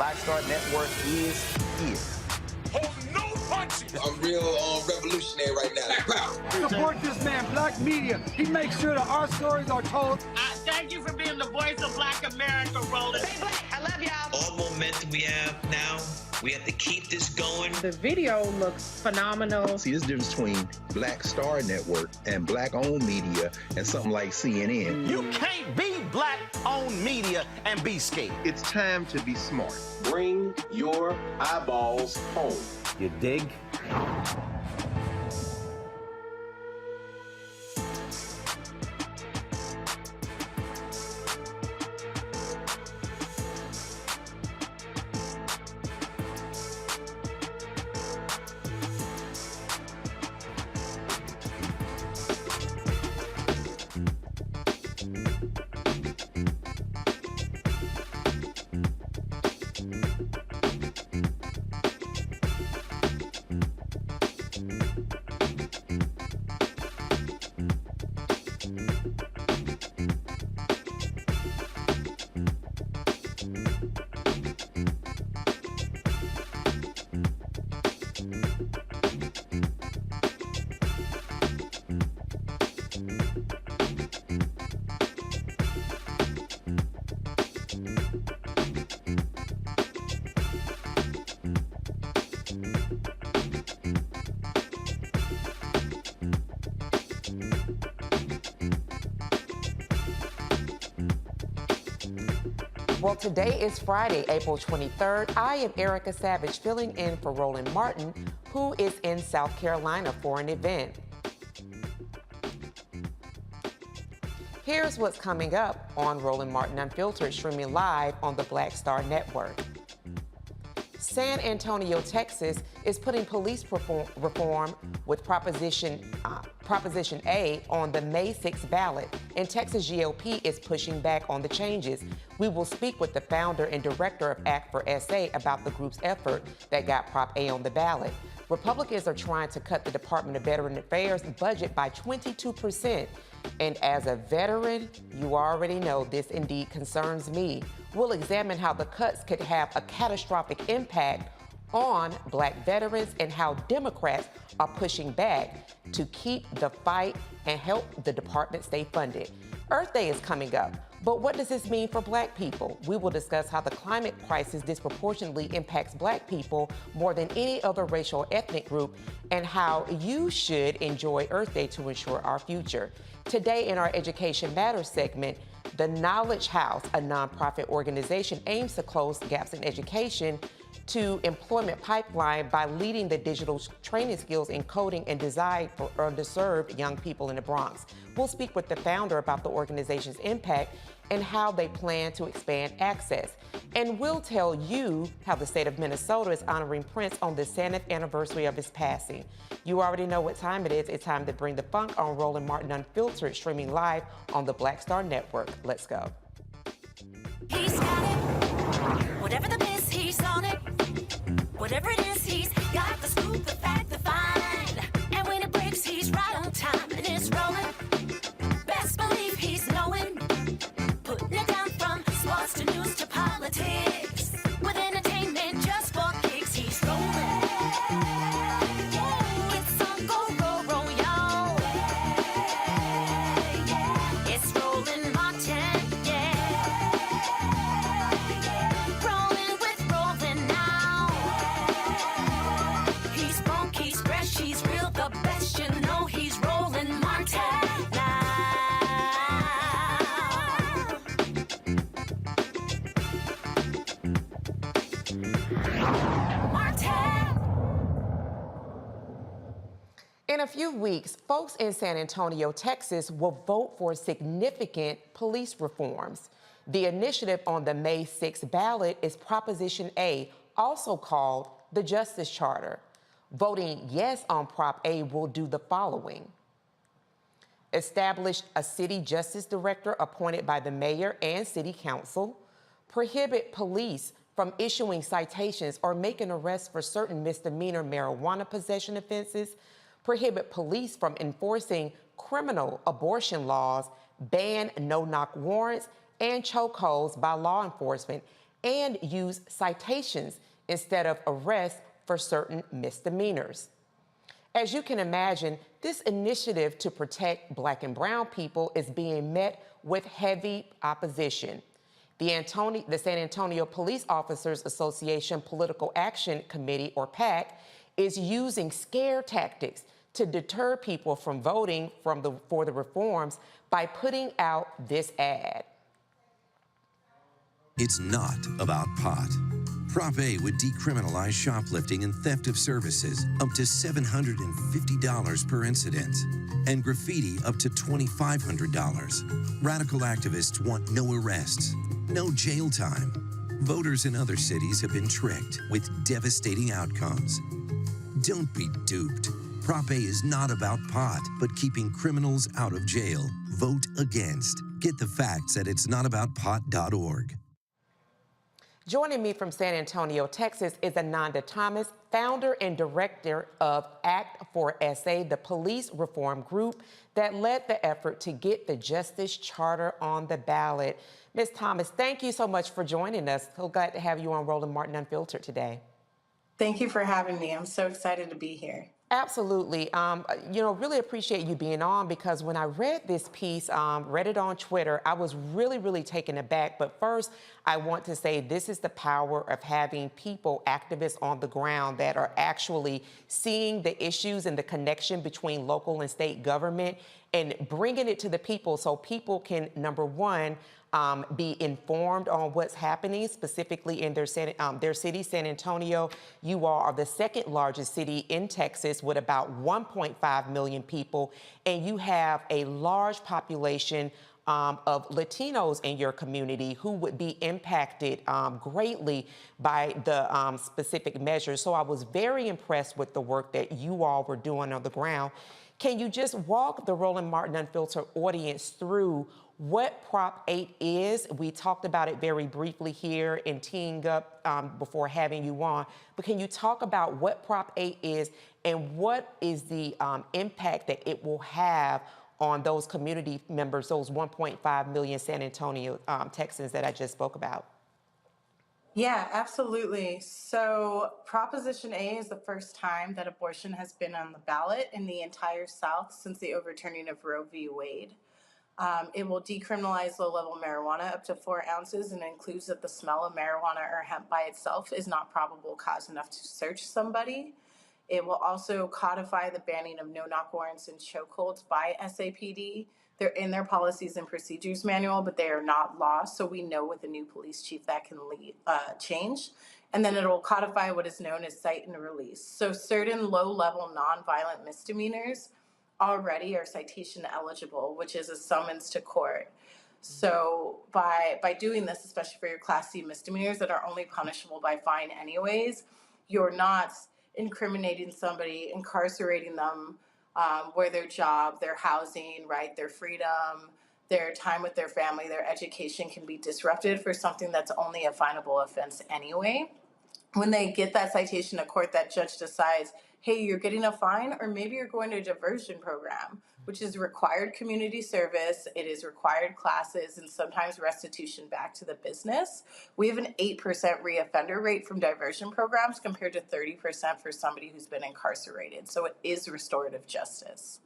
Black Star Network is here. Hold no punches! I'm real revolutionary right now. Support this man, Black Media. He makes sure that our stories are told. Thank you for being the voice of Black America, Roland. Stay black. I love y'all. All momentum we have now, we have to keep this going. The video looks phenomenal. See, there's a difference between Black Star Network and Black-owned media and something like CNN. You can't be Black-owned media and be scared. It's time to be smart. Bring your eyeballs home. You dig? Well, today is Friday, April 23rd. I am Erica Savage, filling in for Roland Martin, who is in South Carolina for an event. Here's what's coming up on Roland Martin Unfiltered, streaming live on the Black Star Network. San Antonio, Texas is putting police reform with Proposition A on the May 6th ballot, and Texas GOP is pushing back on the changes. We will speak with the founder and director of Act for SA about the group's effort that got Prop A on the ballot. Republicans are trying to cut the Department of Veteran Affairs budget by 22%. And as a veteran, you already know this indeed concerns me. We'll examine how the cuts could have a catastrophic impact on Black veterans and how Democrats are pushing back to keep the fight and help the department stay funded. Earth Day is coming up, but what does this mean for Black people? We will discuss how the climate crisis disproportionately impacts Black people more than any other racial or ethnic group, and how you should enjoy Earth Day to ensure our future. Today in our Education Matters segment, the Knowledge House, a nonprofit organization, aims to close gaps in education to employment pipeline by leading the digital training skills in coding and design for underserved young people in the Bronx. We'll speak with the founder about the organization's impact and how they plan to expand access. And we'll tell you how the state of Minnesota is honoring Prince on the 70th anniversary of his passing. You already know what time it is. It's time to bring the funk on Roland Martin Unfiltered, streaming live on the Black Star Network. Let's go. He's got it. Whatever the miss, he's on it. Whatever it is, he's got the scoop, the fact, the find. And when it breaks, he's right on time and it's rolling. Best believe he's knowing. Putting it down from sports to news to politics. With entertainment just for kicks, he's rolling. It's on go, roll, roll, y'all. It's Roland Martin, yeah. Rolling with Roland now. He's funky, he's fresh, he's real, the best, you know he's Roland Martin now. In a few weeks, folks in San Antonio, Texas will vote for significant police reforms. The initiative on the May 6th ballot is Proposition A, also called the Justice Charter. Voting yes on Prop A will do the following: establish a city justice director appointed by the mayor and city council, prohibit police from issuing citations or making arrests for certain misdemeanor marijuana possession offenses, prohibit police from enforcing criminal abortion laws, ban no-knock warrants and chokeholds by law enforcement, and use citations instead of arrests for certain misdemeanors. As you can imagine, this initiative to protect Black and brown people is being met with heavy opposition. The San Antonio Police Officers Association Political Action Committee, or PAC, is using scare tactics to deter people from voting for the reforms by putting out this ad. It's not about pot. Prop A would decriminalize shoplifting and theft of services up to $750 per incident, and graffiti up to $2,500. Radical activists want no arrests, no jail time. Voters in other cities have been tricked with devastating outcomes. Don't be duped. Prop A is not about pot, but keeping criminals out of jail. Vote against. Get the facts at itsnotaboutpot.org. Joining me from San Antonio, Texas, is Ananda Thomas, founder and director of Act for SA, the police reform group that led the effort to get the Justice Charter on the ballot. Ms. Thomas, thank you so much for joining us. So glad to have you on Roland Martin Unfiltered today. Thank you for having me. I'm so excited to be here. Absolutely. Really appreciate you being on, because when I read this piece, read it on Twitter, I was really taken aback. But first, I want to say this is the power of having people, activists on the ground that are actually seeing the issues and the connection between local and state government and bringing it to the people so people can, number one, be informed on what's happening, specifically in their city, San Antonio. You all are the second largest city in Texas with about 1.5 million people, and you have a large population of Latinos in your community who would be impacted greatly by the specific measures. So I was very impressed with the work that you all were doing on the ground. Can you just walk the Roland Martin Unfiltered audience through what Prop 8 is? We talked about it very briefly here in teeing up before having you on, but can you talk about what Prop 8 is and what is the impact that it will have on those community members, those 1.5 million San Antonio Texans that I just spoke about? Yeah, absolutely. So Proposition A is the first time that abortion has been on the ballot in the entire South since the overturning of Roe v. Wade. It will decriminalize low-level marijuana up to 4 ounces and includes that the smell of marijuana or hemp by itself is not probable cause enough to search somebody. It will also codify the banning of no-knock warrants and chokeholds by SAPD. They're in their policies and procedures manual, but they are not law, so we know with the new police chief that can change. And then it will codify what is known as cite and release. So certain low-level nonviolent misdemeanors already are citation eligible, which is a summons to court. So by doing this, especially for your Class C misdemeanors that are only punishable by fine anyways, you're not incriminating somebody, incarcerating them, where their job, their housing, right, their freedom, their time with their family, their education can be disrupted for something that's only a finable offense anyway. When they get that citation to court, that judge decides, hey, you're getting a fine, or maybe you're going to a diversion program, which is required community service, it is required classes, and sometimes restitution back to the business. We have an 8% reoffender rate from diversion programs compared to 30% for somebody who's been incarcerated. So it is restorative justice.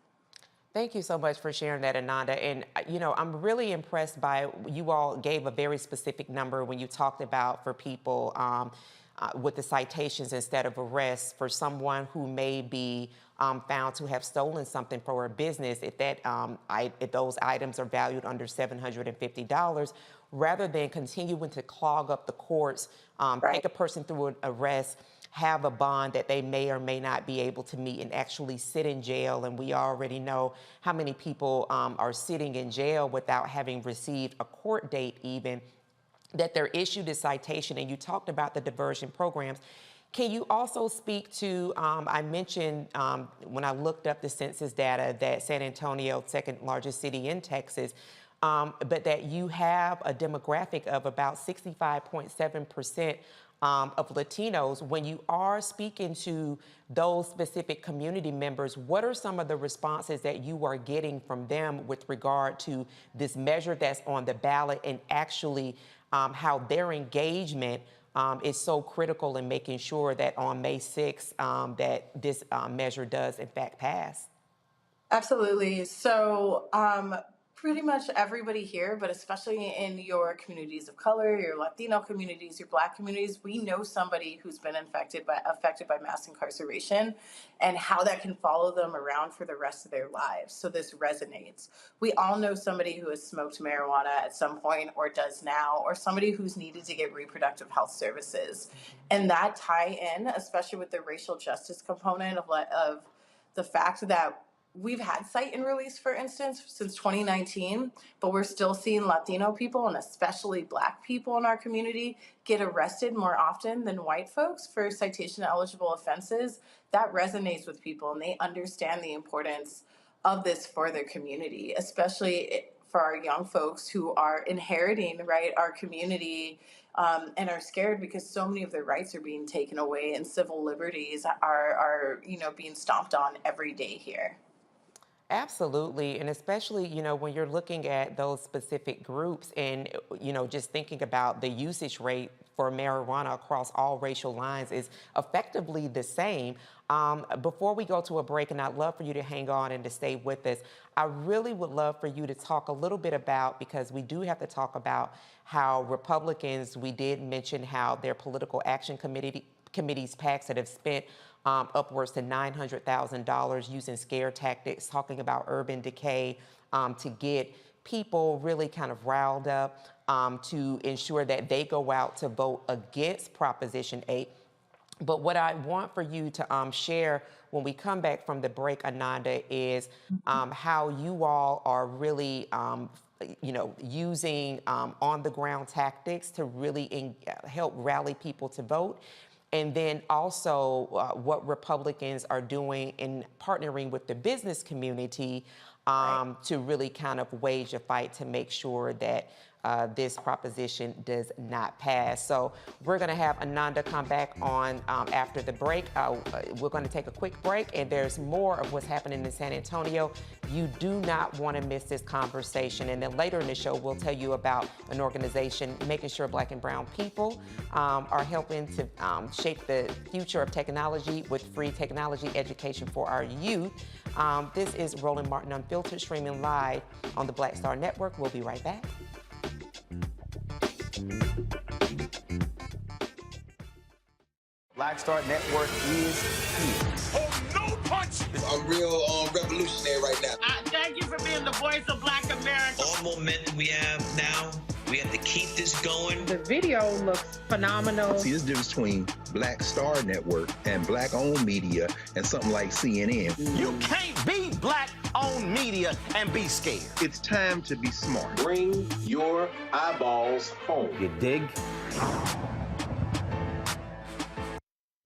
Thank you so much for sharing that, Ananda. And, I'm really impressed by, you all gave a very specific number when you talked about for people with the citations instead of arrests for someone who may be found to have stolen something for a business. If those items are valued under $750, rather than continuing to clog up the courts, take a person through an arrest, have a bond that they may or may not be able to meet, and actually sit in jail. And we already know how many people are sitting in jail without having received a court date even, that they're issued a citation. And you talked about the diversion programs. Can you also speak to, I mentioned when I looked up the census data that San Antonio, second largest city in Texas, but that you have a demographic of about 65.7% of Latinos. When you are speaking to those specific community members, what are some of the responses that you are getting from them with regard to this measure that's on the ballot and actually how their engagement is so critical in making sure that on May 6th that this measure does in fact pass. Absolutely. So, pretty much everybody here, but especially in your communities of color, your Latino communities, your Black communities, we know somebody who's been affected by mass incarceration and how that can follow them around for the rest of their lives. So this resonates. We all know somebody who has smoked marijuana at some point or does now, or somebody who's needed to get reproductive health services. And that tie in, especially with the racial justice component of the fact that we've had cite and release, for instance, since 2019, but we're still seeing Latino people and especially Black people in our community get arrested more often than white folks for citation eligible offenses. That resonates with people, and they understand the importance of this for their community, especially for our young folks who are inheriting, right, our community, and are scared because so many of their rights are being taken away and civil liberties are being stomped on every day here. Absolutely, and especially, when you're looking at those specific groups and, just thinking about the usage rate for marijuana across all racial lines is effectively the same. Before we go to a break, and I'd love for you to hang on and to stay with us, I really would love for you to talk a little bit about, because we do have to talk about how Republicans, we did mention how their political action committees, PACs that have spent upwards to $900,000 using scare tactics, talking about urban decay to get people really kind of riled up to ensure that they go out to vote against Proposition 8. But what I want for you to share when we come back from the break, Ananda, is how you all are really using on-the-ground tactics to really help rally people to vote. And then also what Republicans are doing in partnering with the business community to really kind of wage a fight to make sure that this proposition does not pass. So we're going to have Ananda come back on after the break. We're going to take a quick break, and there's more of what's happening in San Antonio. You do not want to miss this conversation. And then later in the show, we'll tell you about an organization making sure Black and brown people are helping to shape the future of technology with free technology education for our youth. This is Roland Martin Unfiltered, streaming live on the Black Star Network. We'll be right back. Black Star Network is here. Oh, no punches! I'm real revolutionary right now. Thank you for being the voice of Black America. All momentum we have now, we have to keep this going. The video looks phenomenal. See, there's a difference between Black Star Network and Black-owned media and something like CNN. You can't be Black-owned media and be scared. It's time to be smart. Bring your eyeballs home. You dig?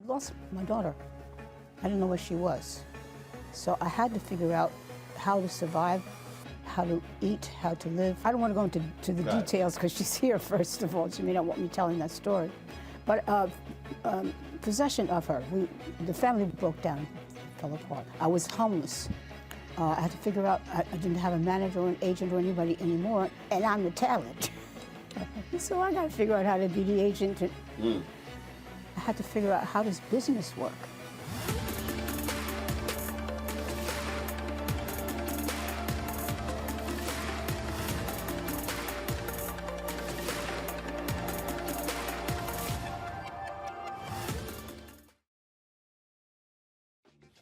Lost my daughter. I didn't know where she was. So I had to figure out how to survive, how to eat, how to live. I don't want to go into the details because she's here, first of all. She may not want me telling that story. But possession of her, the family broke down, fell apart. I was homeless. I had to figure out, I didn't have a manager or an agent or anybody anymore, and I'm the talent. So I got to figure out how to be the agent. I had to figure out, how does business work?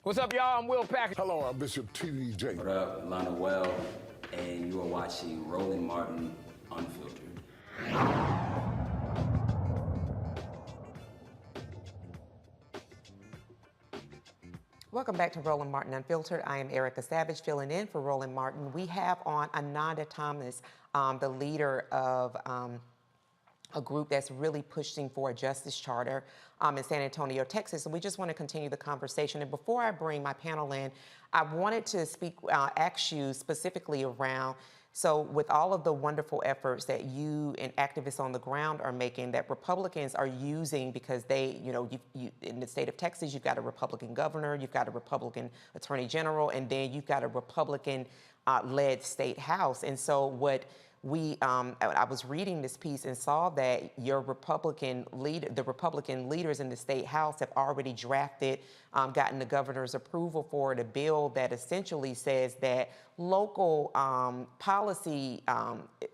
What's up, y'all? I'm Will Packard. Hello, I'm Bishop T.D.J. What up, Lana Well, and you are watching Roland Martin Unfiltered. Welcome back to Roland Martin Unfiltered. I am Erica Savage, filling in for Roland Martin. We have on Ananda Thomas, the leader of a group that's really pushing for a justice charter in San Antonio, Texas. And we just want to continue the conversation. And before I bring my panel in, I wanted to ask you specifically around, so with all of the wonderful efforts that you and activists on the ground are making, that Republicans are using, because they, you in the state of Texas, you've got a Republican governor, you've got a Republican attorney general, and then you've got a Republican led state house. And so what I was reading this piece and saw that the Republican leaders in the state house have already drafted, gotten the governor's approval for it, a bill that essentially says that local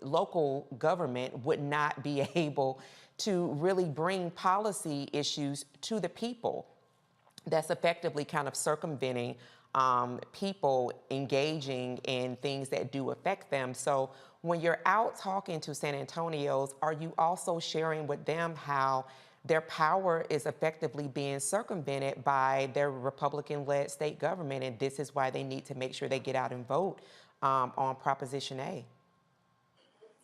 local government would not be able to really bring policy issues to the people. That's effectively kind of circumventing people engaging in things that do affect them. So when you're out talking to San Antonians, are you also sharing with them how their power is effectively being circumvented by their Republican-led state government, and this is why they need to make sure they get out and vote on Proposition A?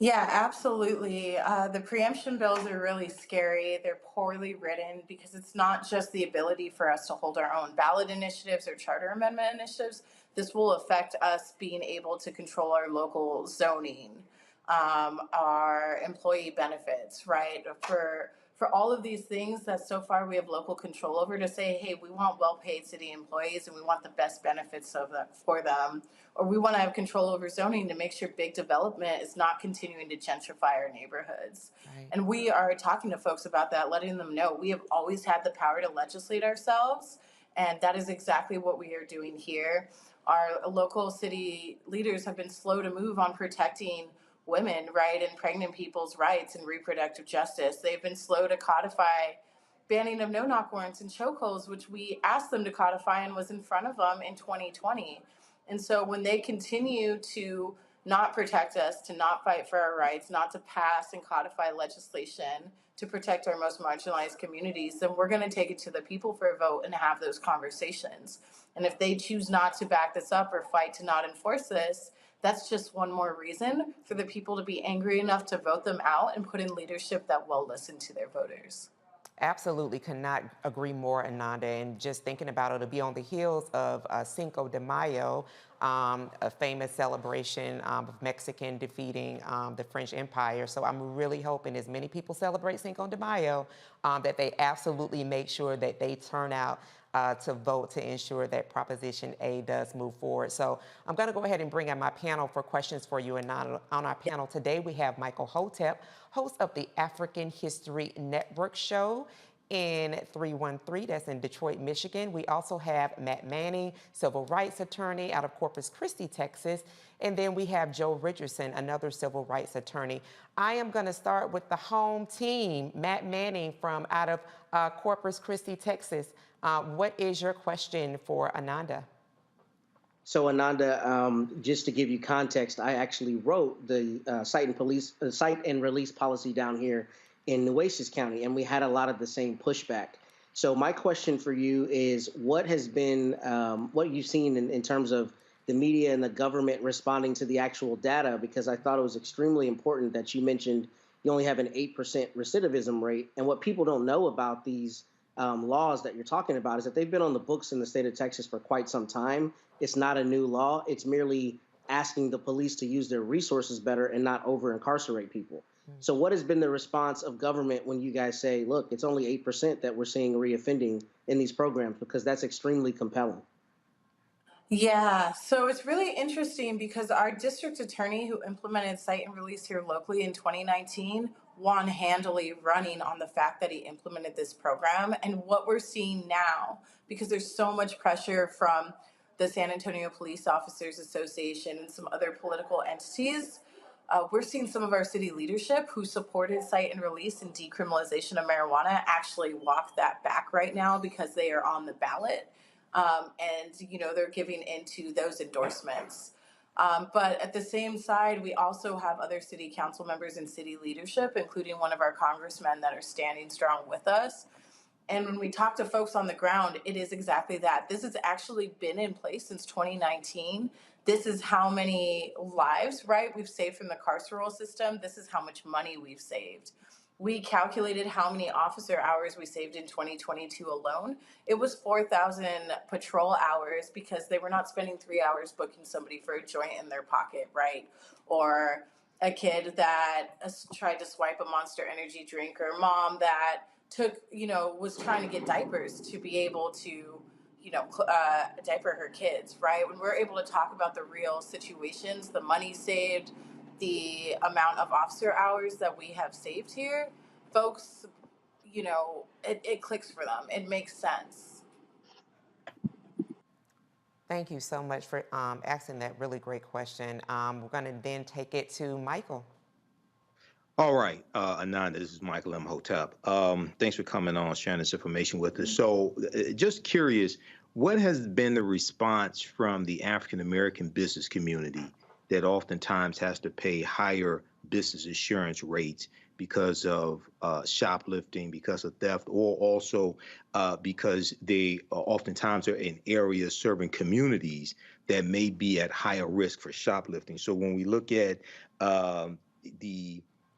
Yeah, absolutely. The preemption bills are really scary. They're poorly written because it's not just the ability for us to hold our own ballot initiatives or charter amendment initiatives. This will affect us being able to control our local zoning, our employee benefits, right? For all of these things that so far we have local control over, to say, hey, we want well-paid city employees and we want the best benefits for them, or we want to have control over zoning to make sure big development is not continuing to gentrify our neighborhoods. Right. And we are talking to folks about that, letting them know we have always had the power to legislate ourselves, and that is exactly what we are doing here. Our local city leaders have been slow to move on protecting women, right, and pregnant people's rights and reproductive justice. They've been slow to codify banning of no-knock warrants and chokeholds, which we asked them to codify and was in front of them in 2020. And so when they continue to not protect us, to not fight for our rights, not to pass and codify legislation to protect our most marginalized communities, then we're going to take it to the people for a vote and have those conversations. And if they choose not to back this up or fight to not enforce this, that's just one more reason for the people to be angry enough to vote them out and put in leadership that will listen to their voters. Absolutely, cannot agree more, Ananda. And just thinking about it, it'll be on the heels of Cinco de Mayo, a famous celebration of Mexican defeating the French Empire. So I'm really hoping as many people celebrate Cinco de Mayo that they absolutely make sure that they turn out to vote to ensure that Proposition A does move forward. So I'm going to go ahead and bring in my panel for questions for you. And on our panel today, we have Michael Hotep, host of the African History Network show in 313, that's in Detroit, Michigan. We also have Matt Manning, civil rights attorney out of Corpus Christi, Texas. And then we have Joe Richardson, another civil rights attorney. I am going to start with the home team, Matt Manning from out of Corpus Christi, Texas. What is your question for Ananda? So Ananda, just to give you context, I actually wrote the cite and release policy down here in Nueces County, and we had a lot of the same pushback. So my question for you is, what has been, what you've seen in terms of the media and the government responding to the actual data? Because I thought it was extremely important that you mentioned you only have an 8% recidivism rate. And what people don't know about these laws that you're talking about is that they've been on the books in the state of Texas for quite some time. It's not a new law. It's merely asking the police to use their resources better and not over-incarcerate people. So what has been the response of government when you guys say, look, it's only 8% that we're seeing reoffending in these programs? Because that's extremely compelling. Yeah, so it's really interesting because our district attorney who implemented cite and release here locally in 2019 won handily running on the fact that he implemented this program. And what we're seeing now, because there's so much pressure from the San Antonio Police Officers Association and some other political entities, we're seeing some of our city leadership who supported cite and release and decriminalization of marijuana actually walk that back right now because they are on the ballot. And, you know, they're giving into those endorsements. But at the same side, we also have other city council members and city leadership, including one of our congressmen that are standing strong with us. And when we talk to folks on the ground, it is exactly that. This has actually been in place since 2019. This is how many lives, right, we've saved from the carceral system. This is how much money we've saved. We calculated how many officer hours we saved in 2022 alone. It was 4,000 patrol hours because they were not spending 3 hours booking somebody for a joint in their pocket, right? Or a kid that tried to swipe a Monster Energy drink, or mom that was trying to get diapers to be able to, diaper her kids, right? When we're able to talk about the real situations, the money saved, the amount of officer hours that we have saved here, folks, you know, it clicks for them. It makes sense. Thank you so much for asking that really great question. We're going to then take it to Michael. All right, Ananda, this is Michael M. Hotep. Thanks for coming on, sharing this information with us. So just curious, what has been the response from the African-American business community that oftentimes has to pay higher business insurance rates because of shoplifting, because of theft, or also because they oftentimes are in areas serving communities that may be at higher risk for shoplifting? So when we look at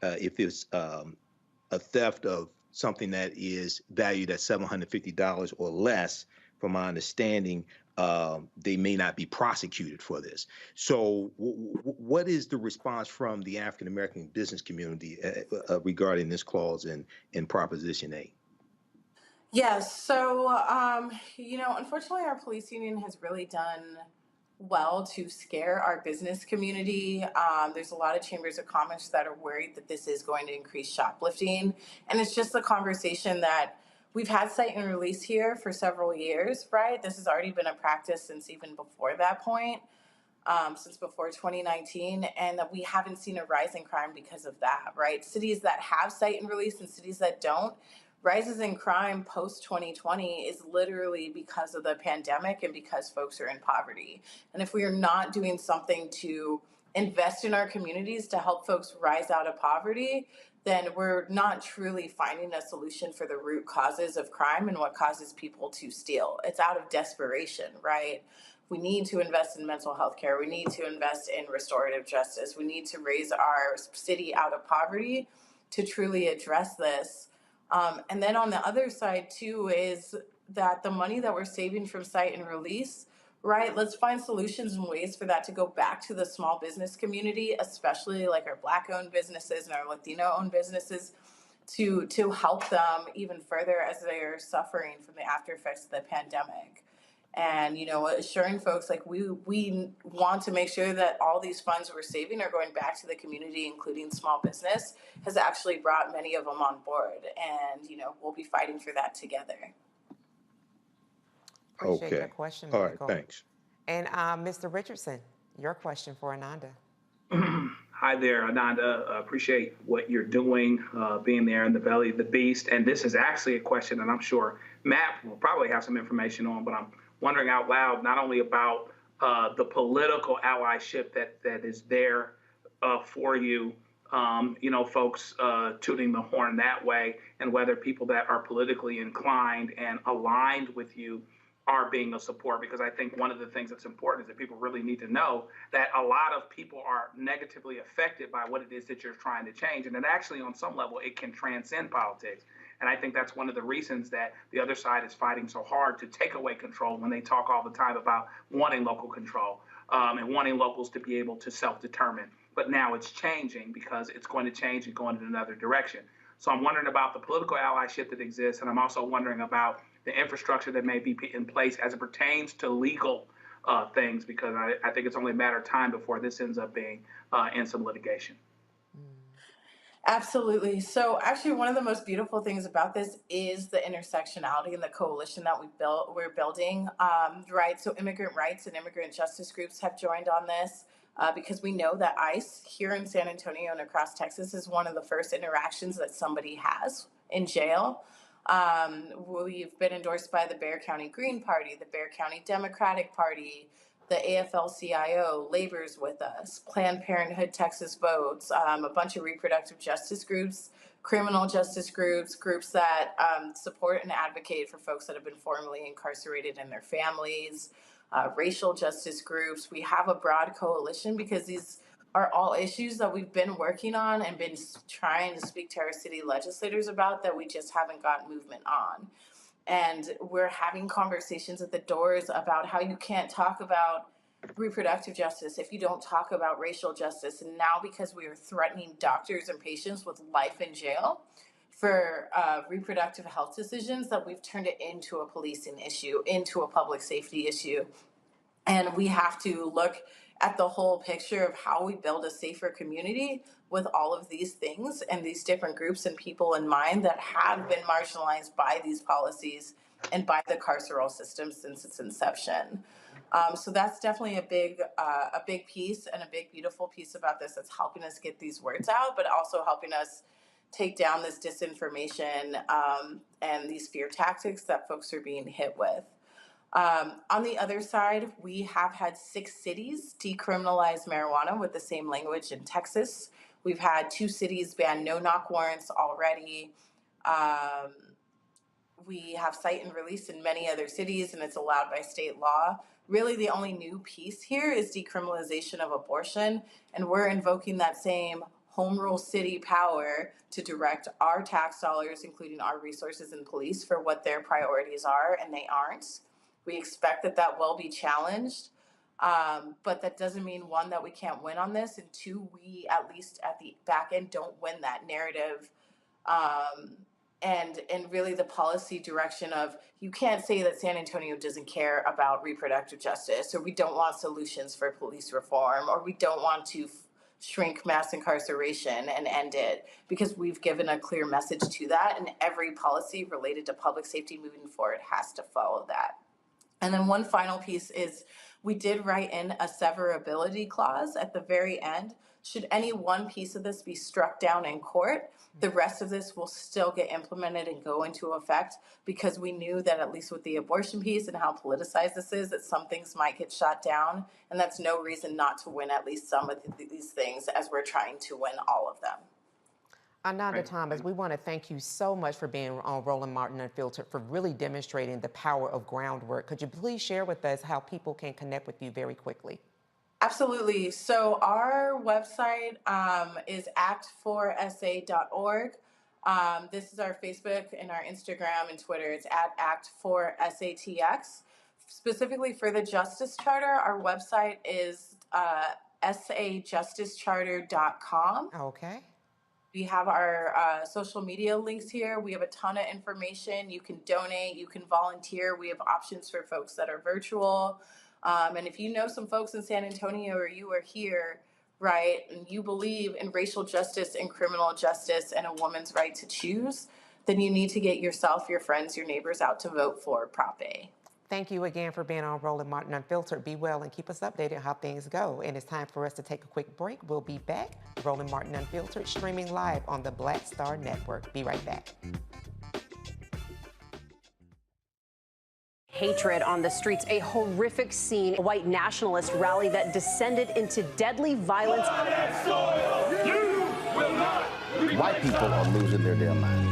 if it's a theft of something that is valued at $750 or less, from my understanding, they may not be prosecuted for this. So what is the response from the African-American business community regarding this clause in Proposition A? Yes. So, you know, unfortunately, our police union has really done well to scare our business community. There's a lot of chambers of commerce that are worried that this is going to increase shoplifting. And it's just the conversation that we've had cite and release here for several years, right? This has already been a practice since even before that point, since before 2019, and that we haven't seen a rise in crime because of that, right? Cities that have cite and release and cities that don't, rises in crime post 2020 is literally because of the pandemic and because folks are in poverty. And if we are not doing something to invest in our communities to help folks rise out of poverty, then we're not truly finding a solution for the root causes of crime and what causes people to steal. It's out of desperation, right? We need to invest in mental health care. We need to invest in restorative justice. We need to raise our city out of poverty to truly address this. And then on the other side, too, is that the money that we're saving from cite and release, right? Let's find solutions and ways for that to go back to the small business community, especially like our Black-owned businesses and our Latino-owned businesses, to help them even further as they're suffering from the after effects of the pandemic. And, you know, assuring folks like we want to make sure that all these funds we're saving are going back to the community, including small business, has actually brought many of them on board. And, you know, we'll be fighting for that together. Appreciate your question, All Michael. right, thanks. And Mr. Richardson, your question for Ananda. Hi there, Ananda. Appreciate what you're doing, being there in the belly of the beast. And this is actually a question that I'm sure Matt will probably have some information on, but I'm wondering out loud not only about the political allyship that is there for you, you know, folks tooting the horn that way, and whether people that are politically inclined and aligned with you are being a support, because I think one of the things that's important is that people really need to know that a lot of people are negatively affected by what it is that you're trying to change. And that actually, on some level, it can transcend politics. And I think that's one of the reasons that the other side is fighting so hard to take away control when they talk all the time about wanting local control and wanting locals to be able to self-determine. But now it's changing because it's going to change and going in another direction. So I'm wondering about the political allyship that exists, and I'm also wondering about the infrastructure that may be in place as it pertains to legal things, because I think it's only a matter of time before this ends up being in some litigation. Absolutely. So actually, one of the most beautiful things about this is the intersectionality and the coalition that we're building, right? So immigrant rights and immigrant justice groups have joined on this because we know that ICE here in San Antonio and across Texas is one of the first interactions that somebody has in jail. We've been endorsed by the Bexar County Green Party, the Bexar County Democratic Party, the AFL-CIO, Labor's with us, Planned Parenthood Texas Votes, a bunch of reproductive justice groups, criminal justice groups, groups that support and advocate for folks that have been formerly incarcerated and their families, racial justice groups. We have a broad coalition because these are all issues that we've been working on and been trying to speak to our city legislators about that we just haven't got movement on. And we're having conversations at the doors about how you can't talk about reproductive justice if you don't talk about racial justice. And now because we are threatening doctors and patients with life in jail for reproductive health decisions, that we've turned it into a policing issue, into a public safety issue. And we have to look at the whole picture of how we build a safer community with all of these things and these different groups and people in mind that have been marginalized by these policies and by the carceral system since its inception. So that's definitely a big piece and a big, beautiful piece about this that's helping us get these words out, but also helping us take down this disinformation and these fear tactics that folks are being hit with. On the other side, we have had 6 cities decriminalize marijuana with the same language in Texas. We've had 2 cities ban no-knock warrants already. We have cite and release in many other cities, and it's allowed by state law. Really, the only new piece here is decriminalization of abortion, and we're invoking that same home rule city power to direct our tax dollars, including our resources and police, for what their priorities are, and they aren't. We expect that will be challenged, but that doesn't mean, 1, that we can't win on this, and 2, we, at least at the back end, don't win that narrative. And really the policy direction of, you can't say that San Antonio doesn't care about reproductive justice, or we don't want solutions for police reform, or we don't want to shrink mass incarceration and end it, because we've given a clear message to that, and every policy related to public safety moving forward has to follow that. And then one final piece is, we did write in a severability clause at the very end. Should any one piece of this be struck down in court, the rest of this will still get implemented and go into effect, because we knew that, at least with the abortion piece and how politicized this is, that some things might get shot down, and that's no reason not to win at least some of these things, as we're trying to win all of them. Ananda Thomas, we want to thank you so much for being on Roland Martin Unfiltered, for really demonstrating the power of groundwork. Could you please share with us how people can connect with you very quickly? Absolutely. So our website is act4sa.org. This is our Facebook and our Instagram and Twitter. It's at act4satx. Specifically for the Justice Charter, our website is sajusticecharter.com. Okay. We have our social media links here. We have a ton of information. You can donate, you can volunteer. We have options for folks that are virtual. And if you know some folks in San Antonio, or you are here, right, and you believe in racial justice and criminal justice and a woman's right to choose, then you need to get yourself, your friends, your neighbors out to vote for Prop A. Thank you again for being on Roland Martin Unfiltered. Be well and keep us updated on how things go. And it's time for us to take a quick break. We'll be back. Roland Martin Unfiltered, streaming live on the Black Star Network. Be right back. Hatred on the streets, a horrific scene, a white nationalist rally that descended into deadly violence. White people are losing their damn minds.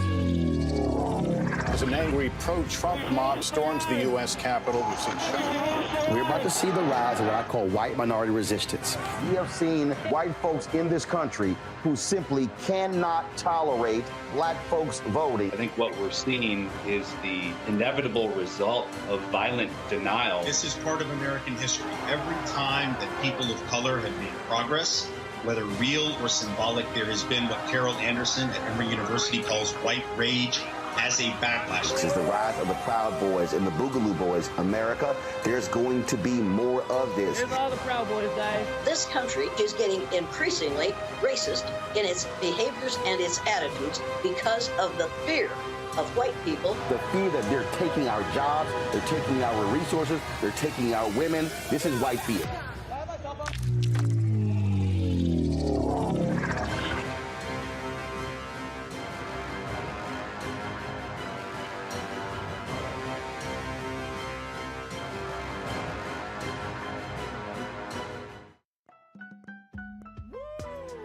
As an angry pro-Trump mob storms the U.S. Capitol, we've seen shootings. We're about to see the rise of what I call white minority resistance. We have seen white folks in this country who simply cannot tolerate black folks voting. I think what we're seeing is the inevitable result of violent denial. This is part of American history. Every time that people of color have made progress, whether real or symbolic, there has been what Carol Anderson at Emory University calls white rage as a backlash. This is the rise of the Proud Boys and the Boogaloo Boys. America, there's going to be more of this. Here's all the Proud Boys, guys. This country is getting increasingly racist in its behaviors and its attitudes because of the fear of white people. The fear that they're taking our jobs, they're taking our resources, they're taking our women. This is white fear.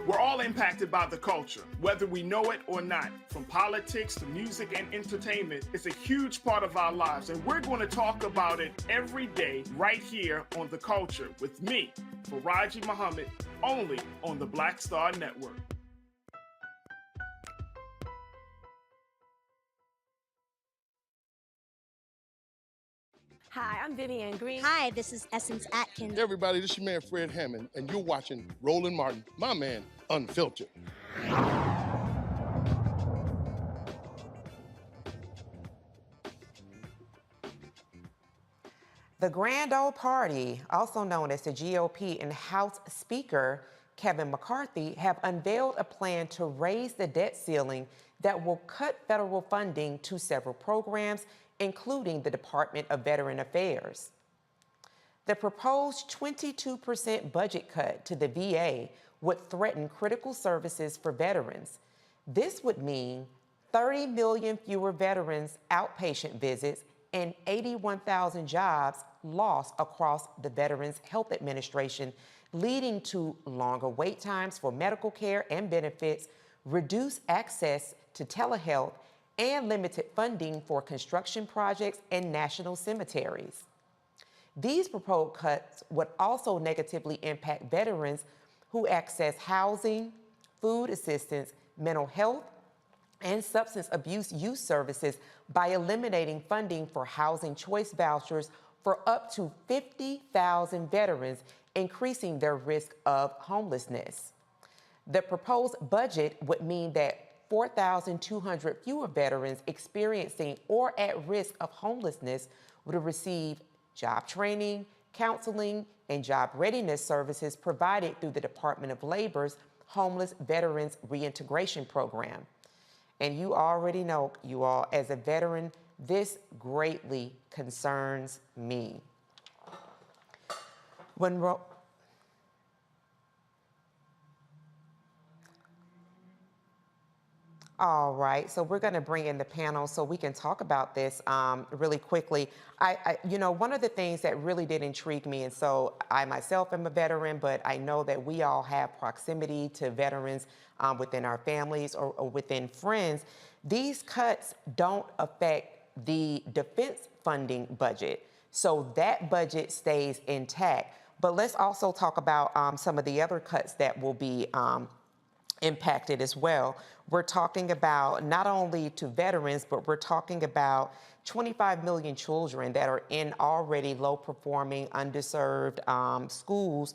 We're all impacted by the culture, whether we know it or not. From politics to music and entertainment, it's a huge part of our lives, and we're going to talk about it every day right here on The Culture with me, Faraji Muhammad, only on the Black Star Network. Hi, I'm Vivian Green. Hi, this is Essence Atkins. Hey everybody, this is your man Fred Hammond, and you're watching Roland Martin, my man, Unfiltered. The Grand Old Party, also known as the GOP, and House Speaker Kevin McCarthy have unveiled a plan to raise the debt ceiling that will cut federal funding to several programs, including the Department of Veteran Affairs. The proposed 22% budget cut to the VA would threaten critical services for veterans. This would mean 30 million fewer veterans' outpatient visits and 81,000 jobs lost across the Veterans Health Administration, leading to longer wait times for medical care and benefits, reduced access to telehealth, and limited funding for construction projects and national cemeteries. These proposed cuts would also negatively impact veterans who access housing, food assistance, mental health, and substance abuse youth services by eliminating funding for housing choice vouchers for up to 50,000 veterans, increasing their risk of homelessness. The proposed budget would mean that 4,200 fewer veterans experiencing or at risk of homelessness would receive job training, counseling, and job readiness services provided through the Department of Labor's Homeless Veterans Reintegration Program. And you already know, you all, as a veteran, this greatly concerns me. All right, so we're going to bring in the panel so we can talk about this really quickly. One of the things that really did intrigue me, and so I myself am a veteran, but I know that we all have proximity to veterans within our families or within friends. These cuts don't affect the defense funding budget, so that budget stays intact. But let's also talk about some of the other cuts that will be impacted as well. We're talking about not only to veterans, but we're talking about 25 million children that are in already low-performing, underserved schools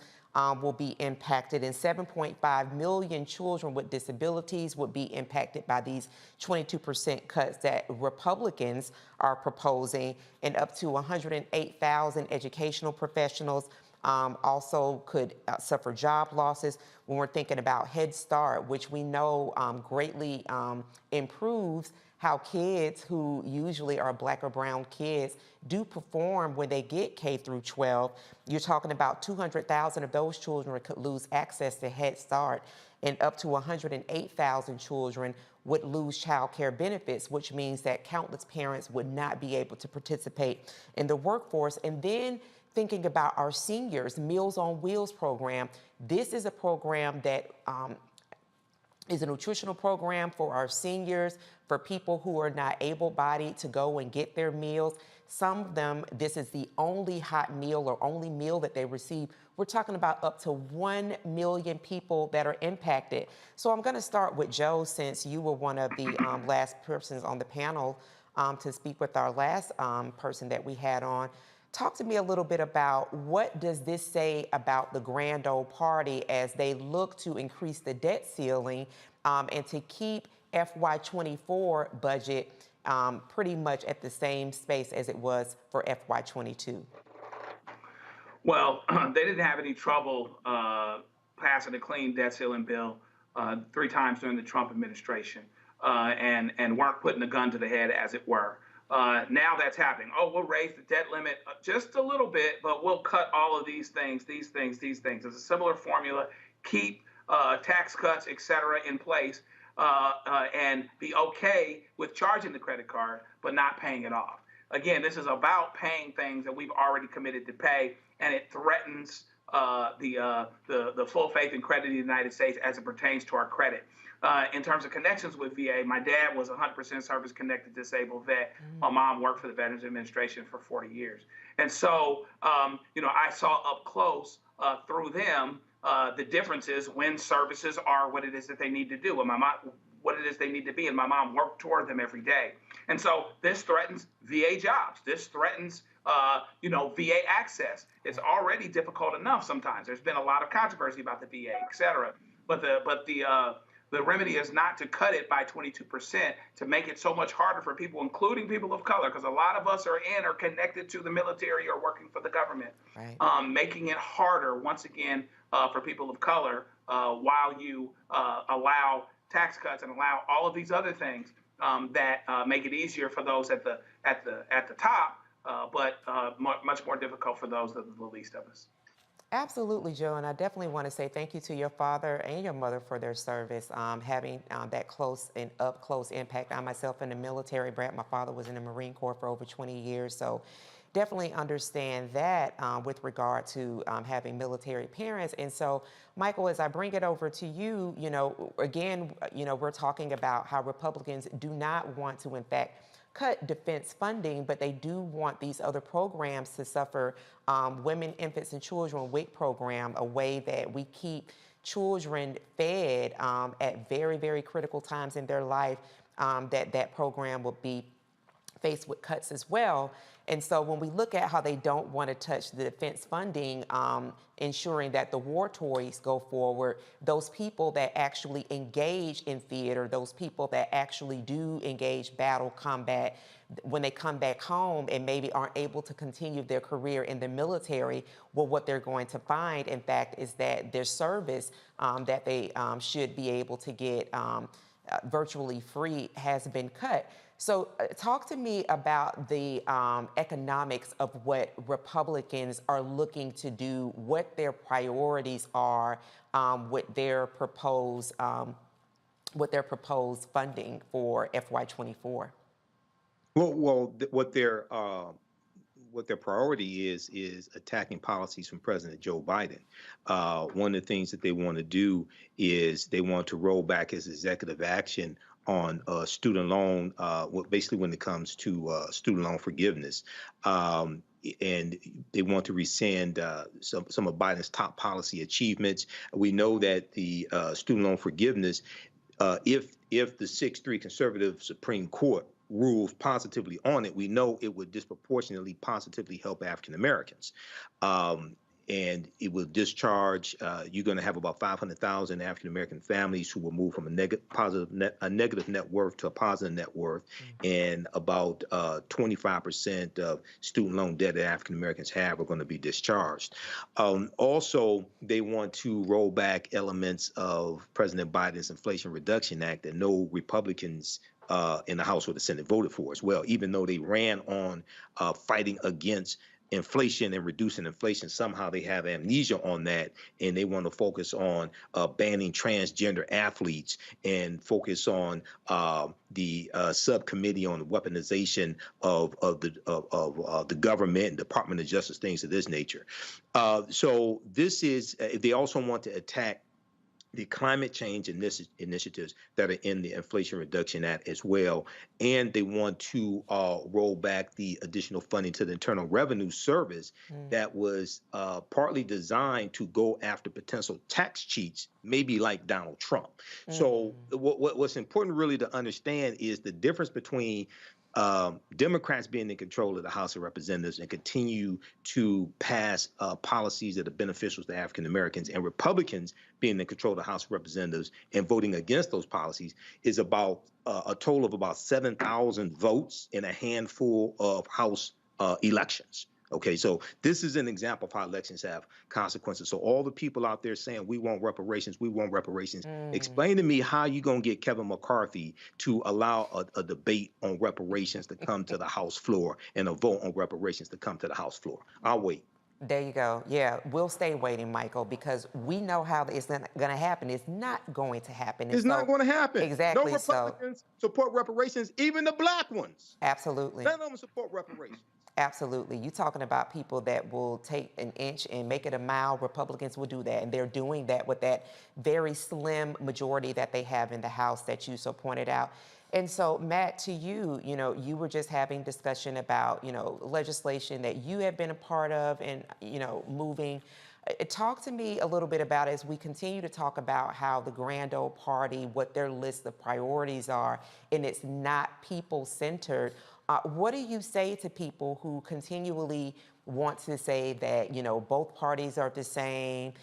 will be impacted, and 7.5 million children with disabilities would be impacted by these 22% cuts that Republicans are proposing, and up to 108,000 educational professionals also could suffer job losses. When we're thinking about Head Start, which we know greatly improves how kids who usually are Black or brown kids do perform when they get K through 12. You're talking about 200,000 of those children could lose access to Head Start, and up to 108,000 children would lose child care benefits, which means that countless parents would not be able to participate in the workforce. And then thinking about our seniors, Meals on Wheels program. This is a program that is a nutritional program for our seniors, for people who are not able-bodied to go and get their meals. Some of them, this is the only hot meal or only meal that they receive. We're talking about up to 1 million people that are impacted. So I'm going to start with Joe, since you were one of the last persons on the panel to speak with our last person that we had on. Talk to me a little bit about what does this say about the Grand Old Party as they look to increase the debt ceiling and to keep FY24 budget pretty much at the same space as it was for FY22? Well, they didn't have any trouble passing a clean debt ceiling bill 3 times during the Trump administration and weren't putting a gun to the head, as it were. Now that's happening. Oh, we'll raise the debt limit just a little bit, but we'll cut all of these things. It's a similar formula. Keep tax cuts, et cetera, in place and be okay with charging the credit card, but not paying it off. Again, this is about paying things that we've already committed to pay, and it threatens the full faith and credit of the United States as it pertains to our credit. In terms of connections with VA, my dad was 100% service-connected disabled vet. My mom worked for the Veterans Administration for 40 years. And so, I saw up close through them the differences when services are what it is that they need to do, and what it is they need to be, and my mom worked toward them every day. And so this threatens VA jobs. This threatens VA access. It's already difficult enough sometimes. There's been a lot of controversy about the VA, et cetera. But The remedy is not to cut it by 22%, to make it so much harder for people, including people of color, because a lot of us are connected to the military or working for the government, right. Making it harder, once again, for people of color while you allow tax cuts and allow all of these other things that make it easier for those at the top, but much more difficult for those that are the least of us. Absolutely, Joe, and I definitely want to say thank you to your father and your mother for their service, having that close and up-close impact. I myself in the military, Brad, my father was in the Marine Corps for over 20 years, so definitely understand that with regard to having military parents. And so, Michael, as I bring it over to you, again, we're talking about how Republicans do not want to, in fact, cut defense funding, but they do want these other programs to suffer. Women, Infants, and Children WIC program, a way that we keep children fed at very, very critical times in their life, that program will be faced with cuts as well. And so when we look at how they don't want to touch the defense funding, ensuring that the war toys go forward, those people that actually engage in theater, those people that actually do engage battle combat, when they come back home and maybe aren't able to continue their career in the military, well, what they're going to find, in fact, is that their service that they should be able to get virtually free has been cut. So talk to me about the economics of what Republicans are looking to do, what their priorities are with their proposed funding for FY24. What their priority is attacking policies from President Joe Biden. One of the things that they want to do is they want to roll back his executive action on student loan, basically when it comes to student loan forgiveness. And they want to rescind some of Biden's top policy achievements. We know that the student loan forgiveness, if the 6-3 conservative Supreme Court rules positively on it, we know it would disproportionately positively help African Americans. And it will discharge, you're going to have about 500,000 African American families who will move from a negative net worth to a positive net worth, and about 25% of student loan debt that African Americans have are going to be discharged. Also, they want to roll back elements of President Biden's Inflation Reduction Act that no Republicans in the House or the Senate voted for as well, even though they ran on fighting against inflation and reducing inflation. Somehow they have amnesia on that, and they want to focus on banning transgender athletes and focus on the subcommittee on the weaponization of the government and Department of Justice, things of this nature. So this is, they also want to attack the climate change initiatives that are in the Inflation Reduction Act as well. And they want to roll back the additional funding to the Internal Revenue Service that was partly designed to go after potential tax cheats, maybe like Donald Trump. So what's important really to understand is the difference between Democrats being in control of the House of Representatives and continue to pass policies that are beneficial to African Americans, and Republicans being in control of the House of Representatives and voting against those policies, is about a total of about 7,000 votes in a handful of House elections. Okay, so this is an example of how elections have consequences. So all the people out there saying, we want reparations, explain to me how you going to get Kevin McCarthy to allow a debate on reparations to come to the House floor and a vote on reparations to come to the House floor. I'll wait. There you go. Yeah, we'll stay waiting, Michael, because we know how it's going to happen. It's not going to happen. It's not going to happen. Exactly. No Republicans support reparations, even the black ones. Absolutely. None of them support reparations. Absolutely. You're talking about people that will take an inch and make it a mile. Republicans will do that, and they're doing that with that very slim majority that they have in the House that you so pointed out. And so, Matt, to you, you were just having discussion about, legislation that you have been a part of and, moving. Talk to me a little bit about, as we continue to talk about how the Grand Old Party, what their list of priorities are, and it's not people-centered. What do you say to people who continually want to say that, both parties are the same,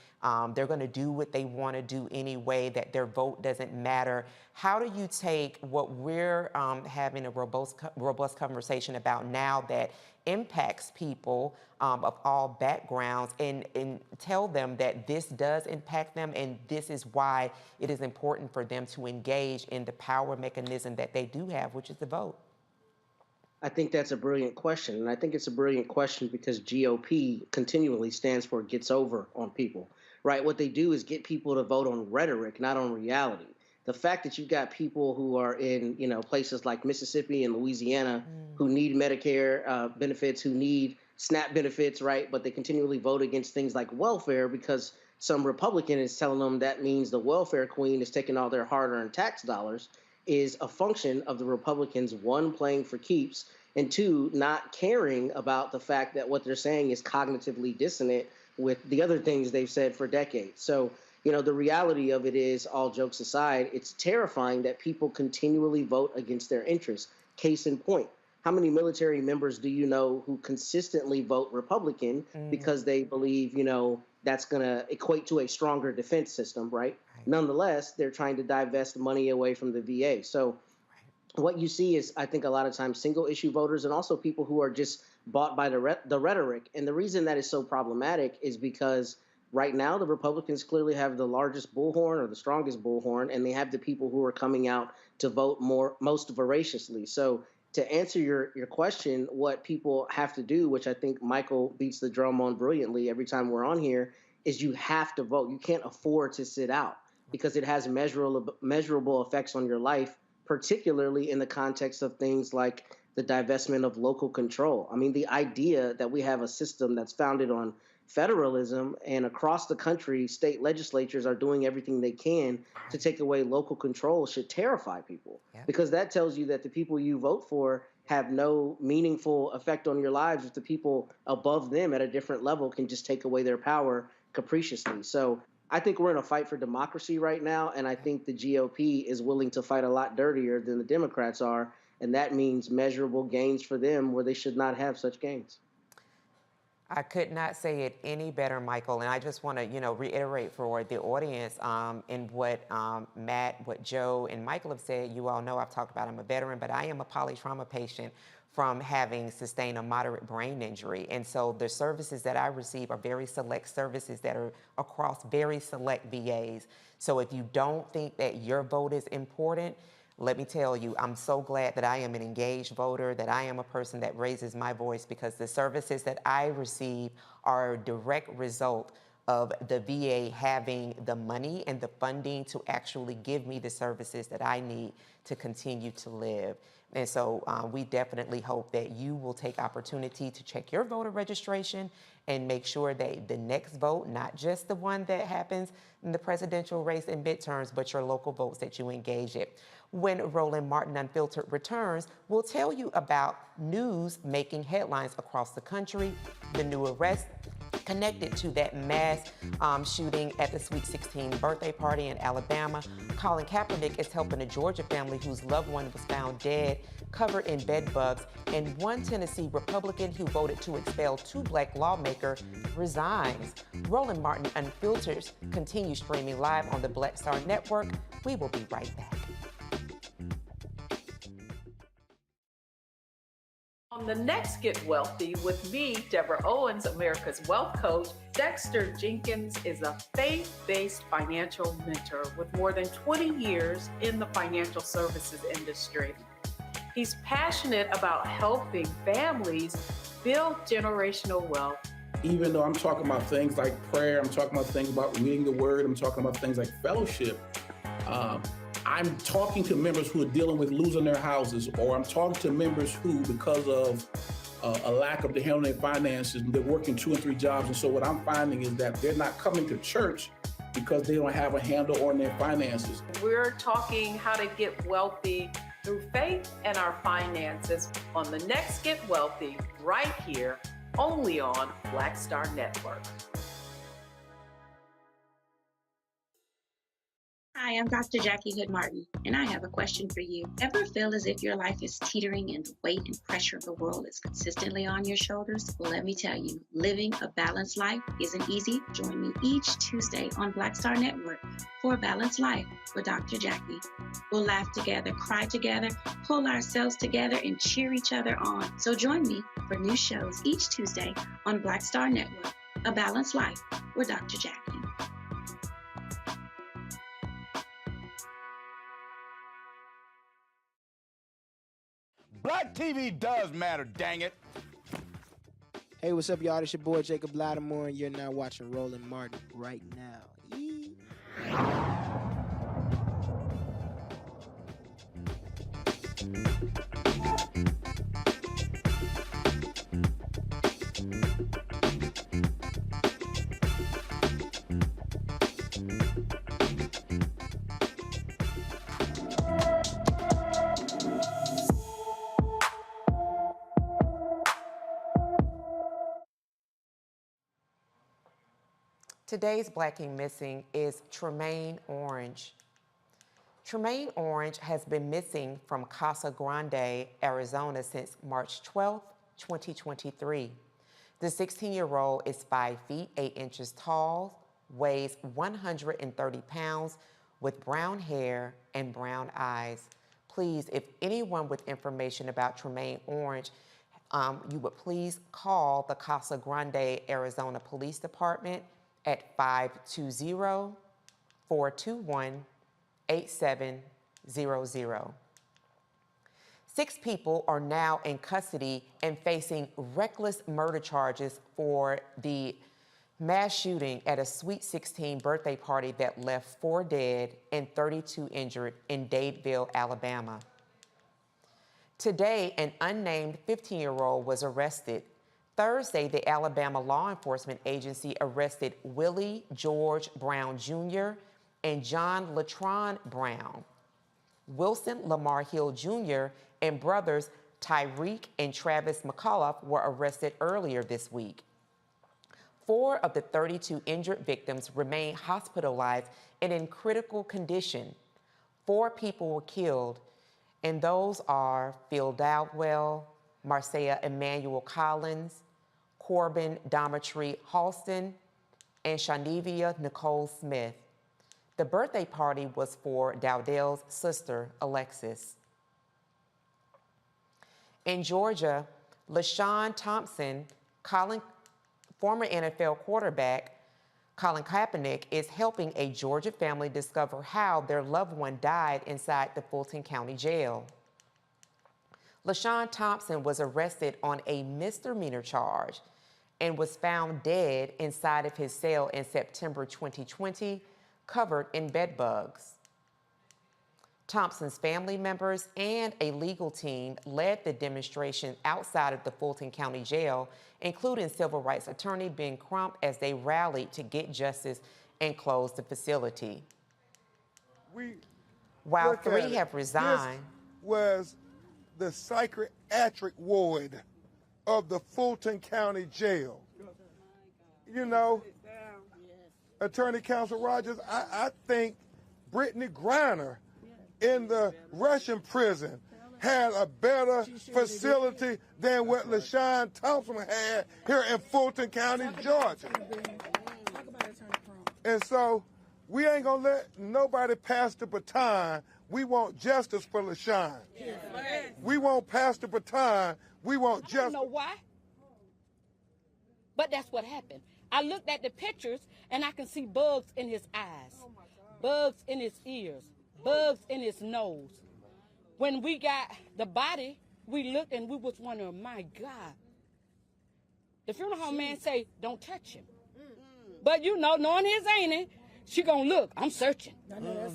they're going to do what they want to do anyway, that their vote doesn't matter? How do you take what we're having a robust conversation about now that impacts people of all backgrounds and tell them that this does impact them and this is why it is important for them to engage in the power mechanism that they do have, which is the vote? I think that's a brilliant question. And I think it's a brilliant question because GOP continually stands for gets over on people, right? What they do is get people to vote on rhetoric, not on reality. The fact that you've got people who are in, places like Mississippi and Louisiana who need Medicare benefits, who need SNAP benefits, right? But they continually vote against things like welfare because some Republican is telling them that means the welfare queen is taking all their hard-earned tax dollars, is a function of the Republicans, one, playing for keeps, and two, not caring about the fact that what they're saying is cognitively dissonant with the other things they've said for decades. So, the reality of it is, all jokes aside, it's terrifying that people continually vote against their interests. Case in point, how many military members do you know who consistently vote Republican because they believe, that's going to equate to a stronger defense system, right? Nonetheless, they're trying to divest money away from the VA. So what you see is, I think, a lot of times single issue voters and also people who are just bought by the rhetoric. And the reason that is so problematic is because right now the Republicans clearly have the largest bullhorn or the strongest bullhorn, and they have the people who are coming out to vote most voraciously. So to answer your question, what people have to do, which I think Michael beats the drum on brilliantly every time we're on here, is you have to vote. You can't afford to sit out because it has measurable effects on your life, particularly in the context of things like the divestment of local control. I mean, the idea that we have a system that's founded on federalism and across the country, state legislatures are doing everything they can to take away local control should terrify people because that tells you that the people you vote for have no meaningful effect on your lives if the people above them at a different level can just take away their power capriciously. So I think we're in a fight for democracy right now, and I think the GOP is willing to fight a lot dirtier than the Democrats are, and that means measurable gains for them where they should not have such gains. I could not say it any better, Michael. And I just want to, reiterate for the audience in what Matt, what Joe, and Michael have said. You all know I've talked about I'm a veteran, but I am a polytrauma patient from having sustained a moderate brain injury. And so the services that I receive are very select services that are across very select VAs. So if you don't think that your vote is important, let me tell you, I'm so glad that I am an engaged voter, that I am a person that raises my voice because the services that I receive are a direct result of the VA having the money and the funding to actually give me the services that I need to continue to live. And so we definitely hope that you will take opportunity to check your voter registration and make sure that the next vote, not just the one that happens in the presidential race and midterms, but your local votes that you engage in. When Roland Martin Unfiltered returns, we'll tell you about news making headlines across the country, the new arrest connected to that mass shooting at the Sweet 16 birthday party in Alabama. Colin Kaepernick is helping a Georgia family whose loved one was found dead, covered in bed bugs, and one Tennessee Republican who voted to expel two black lawmakers resigns. Roland Martin Unfiltered continues streaming live on the Black Star Network. We will be right back. On the next Get Wealthy with me, Deborah Owens, America's Wealth Coach, Dexter Jenkins is a faith-based financial mentor with more than 20 years in the financial services industry. He's passionate about helping families build generational wealth. Even though I'm talking about things like prayer, I'm talking about things about reading the word, I'm talking about things like fellowship, I'm talking to members who are dealing with losing their houses, or I'm talking to members who, because of a lack of the handling their finances, they're working 2 and 3 jobs. And so what I'm finding is that they're not coming to church because they don't have a handle on their finances. We're talking how to get wealthy through faith and our finances on the next Get Wealthy, right here, only on Black Star Network. Hi, I'm Dr. Jackie Hood Martin, and I have a question for you. Ever feel as if your life is teetering and the weight and pressure of the world is consistently on your shoulders? Well, let me tell you, living a balanced life isn't easy. Join me each Tuesday on Black Star Network for A Balanced Life with Dr. Jackie. We'll laugh together, cry together, pull ourselves together, and cheer each other on. So join me for new shows each Tuesday on Black Star Network, A Balanced Life with Dr. Jackie. Black TV does matter, dang it. Hey, what's up, y'all? It's your boy Jacob Lattimore, and you're now watching Roland Martin right now. Yee. Today's Black King Missing is Tremaine Orange. Tremaine Orange has been missing from Casa Grande, Arizona since March 12, 2023. The 16-year-old is 5 feet 8 inches tall, weighs 130 pounds, with brown hair and brown eyes. Please, if anyone with information about Tremaine Orange, you would please call the Casa Grande, Arizona Police Department at 520-421-8700. 6 people are now in custody and facing reckless murder charges for the mass shooting at a Sweet 16 birthday party that left 4 dead and 32 injured in Dadeville, Alabama. Today, an unnamed 15-year-old was arrested. Thursday, the Alabama Law Enforcement Agency arrested Willie George Brown Jr. and John Latron Brown. Wilson Lamar Hill Jr. and brothers Tyreek and Travis McCullough were arrested earlier this week. 4 of the 32 injured victims remain hospitalized and in critical condition. 4 people were killed, and those are Phil Dowdwell, Marcia Emmanuel Collins, Corbin Dometry Halston, and Shanivia Nicole Smith. The birthday party was for Dowdell's sister, Alexis. In Georgia, LaShawn Thompson, former NFL quarterback Colin Kaepernick, is helping a Georgia family discover how their loved one died inside the Fulton County Jail. LaShawn Thompson was arrested on a misdemeanor charge and was found dead inside of his cell in September 2020, covered in bed bugs. Thompson's family members and a legal team led the demonstration outside of the Fulton County Jail, including civil rights attorney Ben Crump, as they rallied to get justice and close the facility. While 3 have resigned. This was the psychiatric ward of the Fulton County Jail. You know, Attorney Counsel Rogers, I think Brittany Griner in the Russian prison had a better facility than what LaShawn Thompson had here in Fulton County, Georgia. And so we ain't gonna let nobody pass the baton. We want justice for LaShawn. We won't pass the baton. We want justice. I don't know why, but that's what happened. I looked at the pictures and I can see bugs in his eyes, bugs in his ears, bugs in his nose. When we got the body, we looked and we was wondering, my God. The funeral home man say, don't touch him. But you know, knowing his ain't, she gonna look. I'm searching.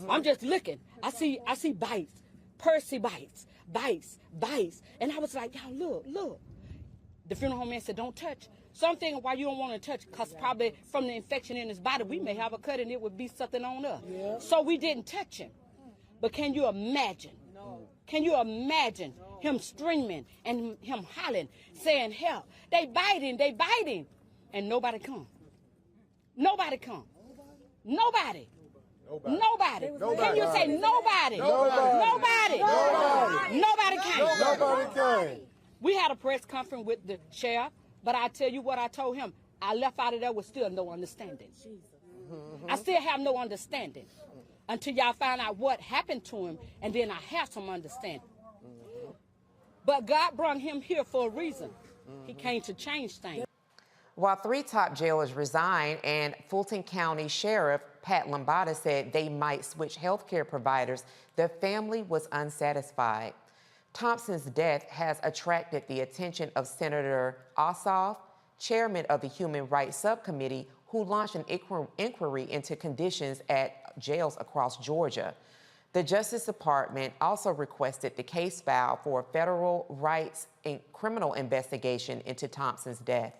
I'm just looking. I see bites, Percy bites. And I was like, y'all, look. The funeral home man said, don't touch. So I'm thinking why you don't want to touch, because probably from the infection in his body, we may have a cut and it would be something on us. Yeah. So we didn't touch him. But can you imagine? No. Can you imagine him screaming and him hollering, saying, help? They biting. And nobody come. Nobody. Nobody. Can you say nobody? Nobody. Nobody came. Nobody came. We had a press conference with the sheriff, but I tell you what I told him. I left out of there with still no understanding. I still have no understanding until y'all find out what happened to him, and then I have some understanding. But God brought him here for a reason. He came to change things. While 3 top jailers resigned and Fulton County Sheriff Pat Lombarda said they might switch health care providers, the family was unsatisfied. Thompson's death has attracted the attention of Senator Ossoff, chairman of the Human Rights Subcommittee, who launched an inquiry into conditions at jails across Georgia. The Justice Department also requested the case file for a federal rights and criminal investigation into Thompson's death.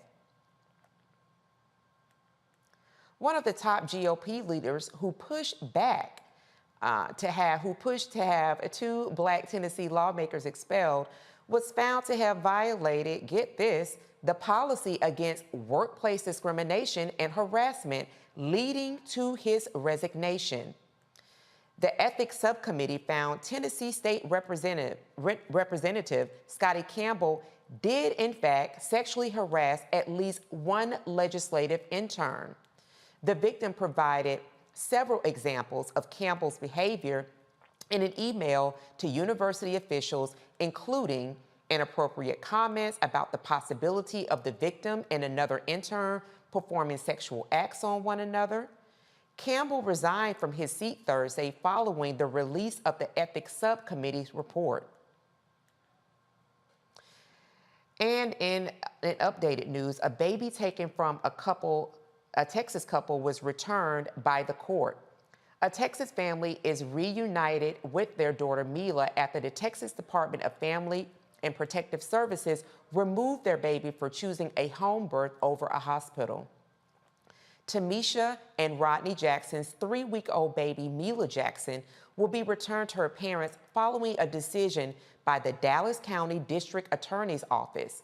One of the top GOP leaders who pushed to have 2 Black Tennessee lawmakers expelled was found to have violated, get this, the policy against workplace discrimination and harassment, leading to his resignation. The Ethics Subcommittee found Tennessee State Representative Scotty Campbell did, in fact, sexually harass at least 1 legislative intern. The victim provided several examples of Campbell's behavior in an email to university officials, including inappropriate comments about the possibility of the victim and another intern performing sexual acts on one another. Campbell resigned from his seat Thursday following the release of the Ethics Subcommittee's report. And in updated news, a baby taken from a Texas couple was returned by the court. A Texas family is reunited with their daughter Mila after the Texas Department of Family and Protective Services removed their baby for choosing a home birth over a hospital. Tamisha and Rodney Jackson's 3-week-old baby, Mila Jackson, will be returned to her parents following a decision by the Dallas County District Attorney's Office.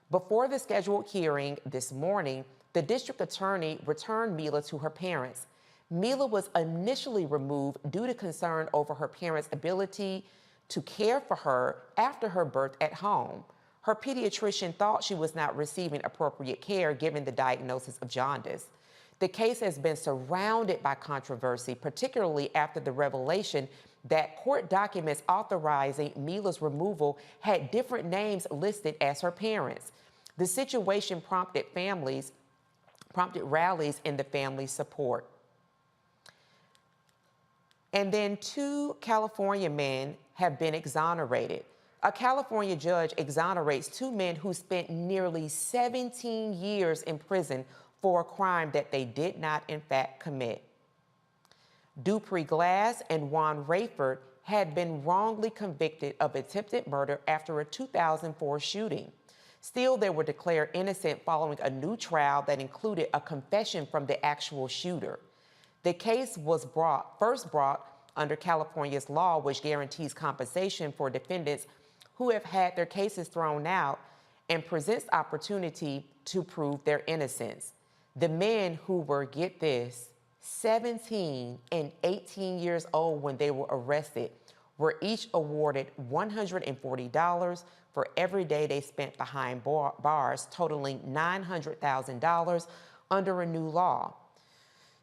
Before the scheduled hearing this morning, the district attorney returned Mila to her parents. Mila was initially removed due to concern over her parents' ability to care for her after her birth at home. Her pediatrician thought she was not receiving appropriate care given the diagnosis of jaundice. The case has been surrounded by controversy, particularly after the revelation that court documents authorizing Mila's removal had different names listed as her parents. The situation prompted rallies in the family's support. And then 2 California men have been exonerated. A California judge exonerates 2 men who spent nearly 17 years in prison for a crime that they did not, in fact, commit. Dupree Glass and Juan Rayford had been wrongly convicted of attempted murder after a 2004 shooting. Still, they were declared innocent following a new trial that included a confession from the actual shooter. The case was first brought under California's law, which guarantees compensation for defendants who have had their cases thrown out and presents opportunity to prove their innocence. The men who were, get this, 17 and 18 years old when they were arrested were each awarded $140 for every day they spent behind bars, totaling $900,000 under a new law.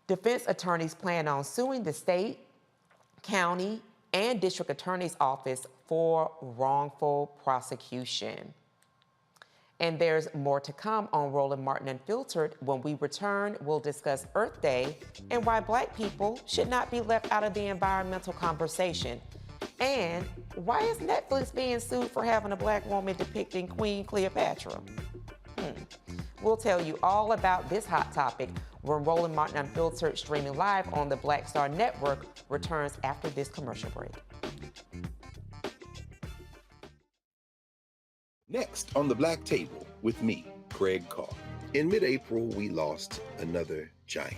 Defense attorneys plan on suing the state, county, and district attorney's office for wrongful prosecution. And there's more to come on Roland Martin Unfiltered. When we return, we'll discuss Earth Day and why Black people should not be left out of the environmental conversation. And why is Netflix being sued for having a Black woman depicting Queen Cleopatra? We'll tell you all about this hot topic when Roland Martin Unfiltered, streaming live on the Black Star Network, returns after this commercial break. Next on the Black Table with me, Craig Carr. In mid-April, we lost another giant,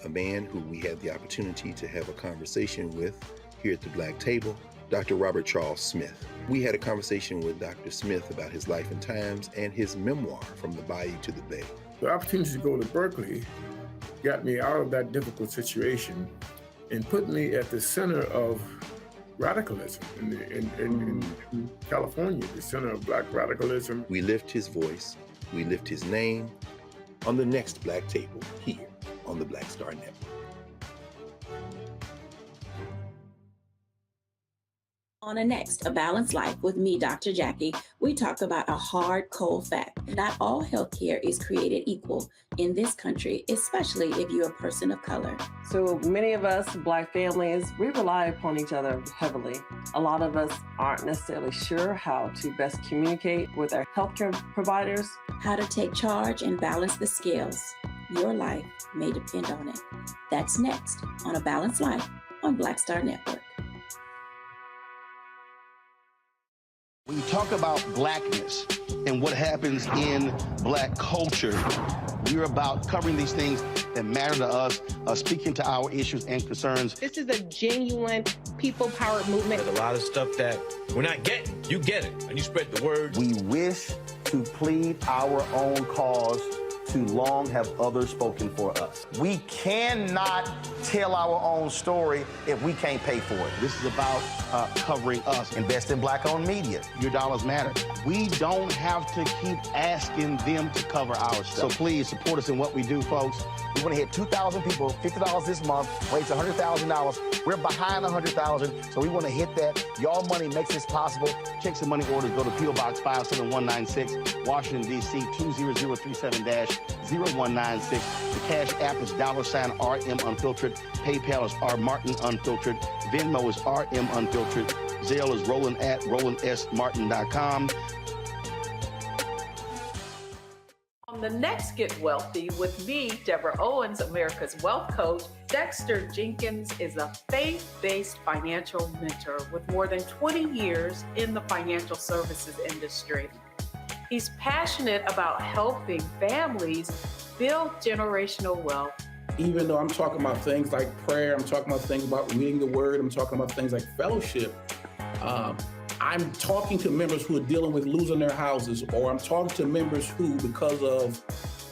a man who we had the opportunity to have a conversation with here at the Black Table, Dr. Robert Charles Smith. We had a conversation with Dr. Smith about his life and times and his memoir, From the Bayou to the Bay. The opportunity to go to Berkeley got me out of that difficult situation and put me at the center of radicalism in California, the center of Black radicalism. We lift his voice, we lift his name on the next Black Table here on the Black Star Network. On the next, A Balanced Life with me, Dr. Jackie, we talk about a hard, cold fact. Not all healthcare is created equal in this country, especially if you're a person of color. So many of us, Black families, we rely upon each other heavily. A lot of us aren't necessarily sure how to best communicate with our healthcare providers. How to take charge and balance the scales. Your life may depend on it. That's next on A Balanced Life on Black Star Network. When you talk about Blackness and what happens in Black culture, we're about covering these things that matter to us, speaking to our issues and concerns. This is a genuine people-powered movement. There's a lot of stuff that we're not getting. You get it, and you spread the word. We wish to plead our own cause. Too long have others spoken for us. We cannot tell our own story if we can't pay for it. This is about covering us. Invest in Black-owned media. Your dollars matter. We don't have to keep asking them to cover our stuff. So please support us in what we do, folks. We want to hit 2,000 people, $50 this month, raise $100,000. We're behind $100,000, so we want to hit that. Y'all money makes this possible. Checks and money orders go to P.O. Box 57196, Washington, D.C. 20037-0196. The Cash App is $RM Unfiltered. PayPal is R Martin Unfiltered. Venmo is RM Unfiltered. Zelle is Roland at RolandSMartin.com. On the next Get Wealthy with me, Deborah Owens, America's Wealth Coach, Dexter Jenkins is a faith-based financial mentor with more than 20 years in the financial services industry. He's passionate about helping families build generational wealth. Even though I'm talking about things like prayer, I'm talking about things about reading the word, I'm talking about things like fellowship, I'm talking to members who are dealing with losing their houses, or I'm talking to members who, because of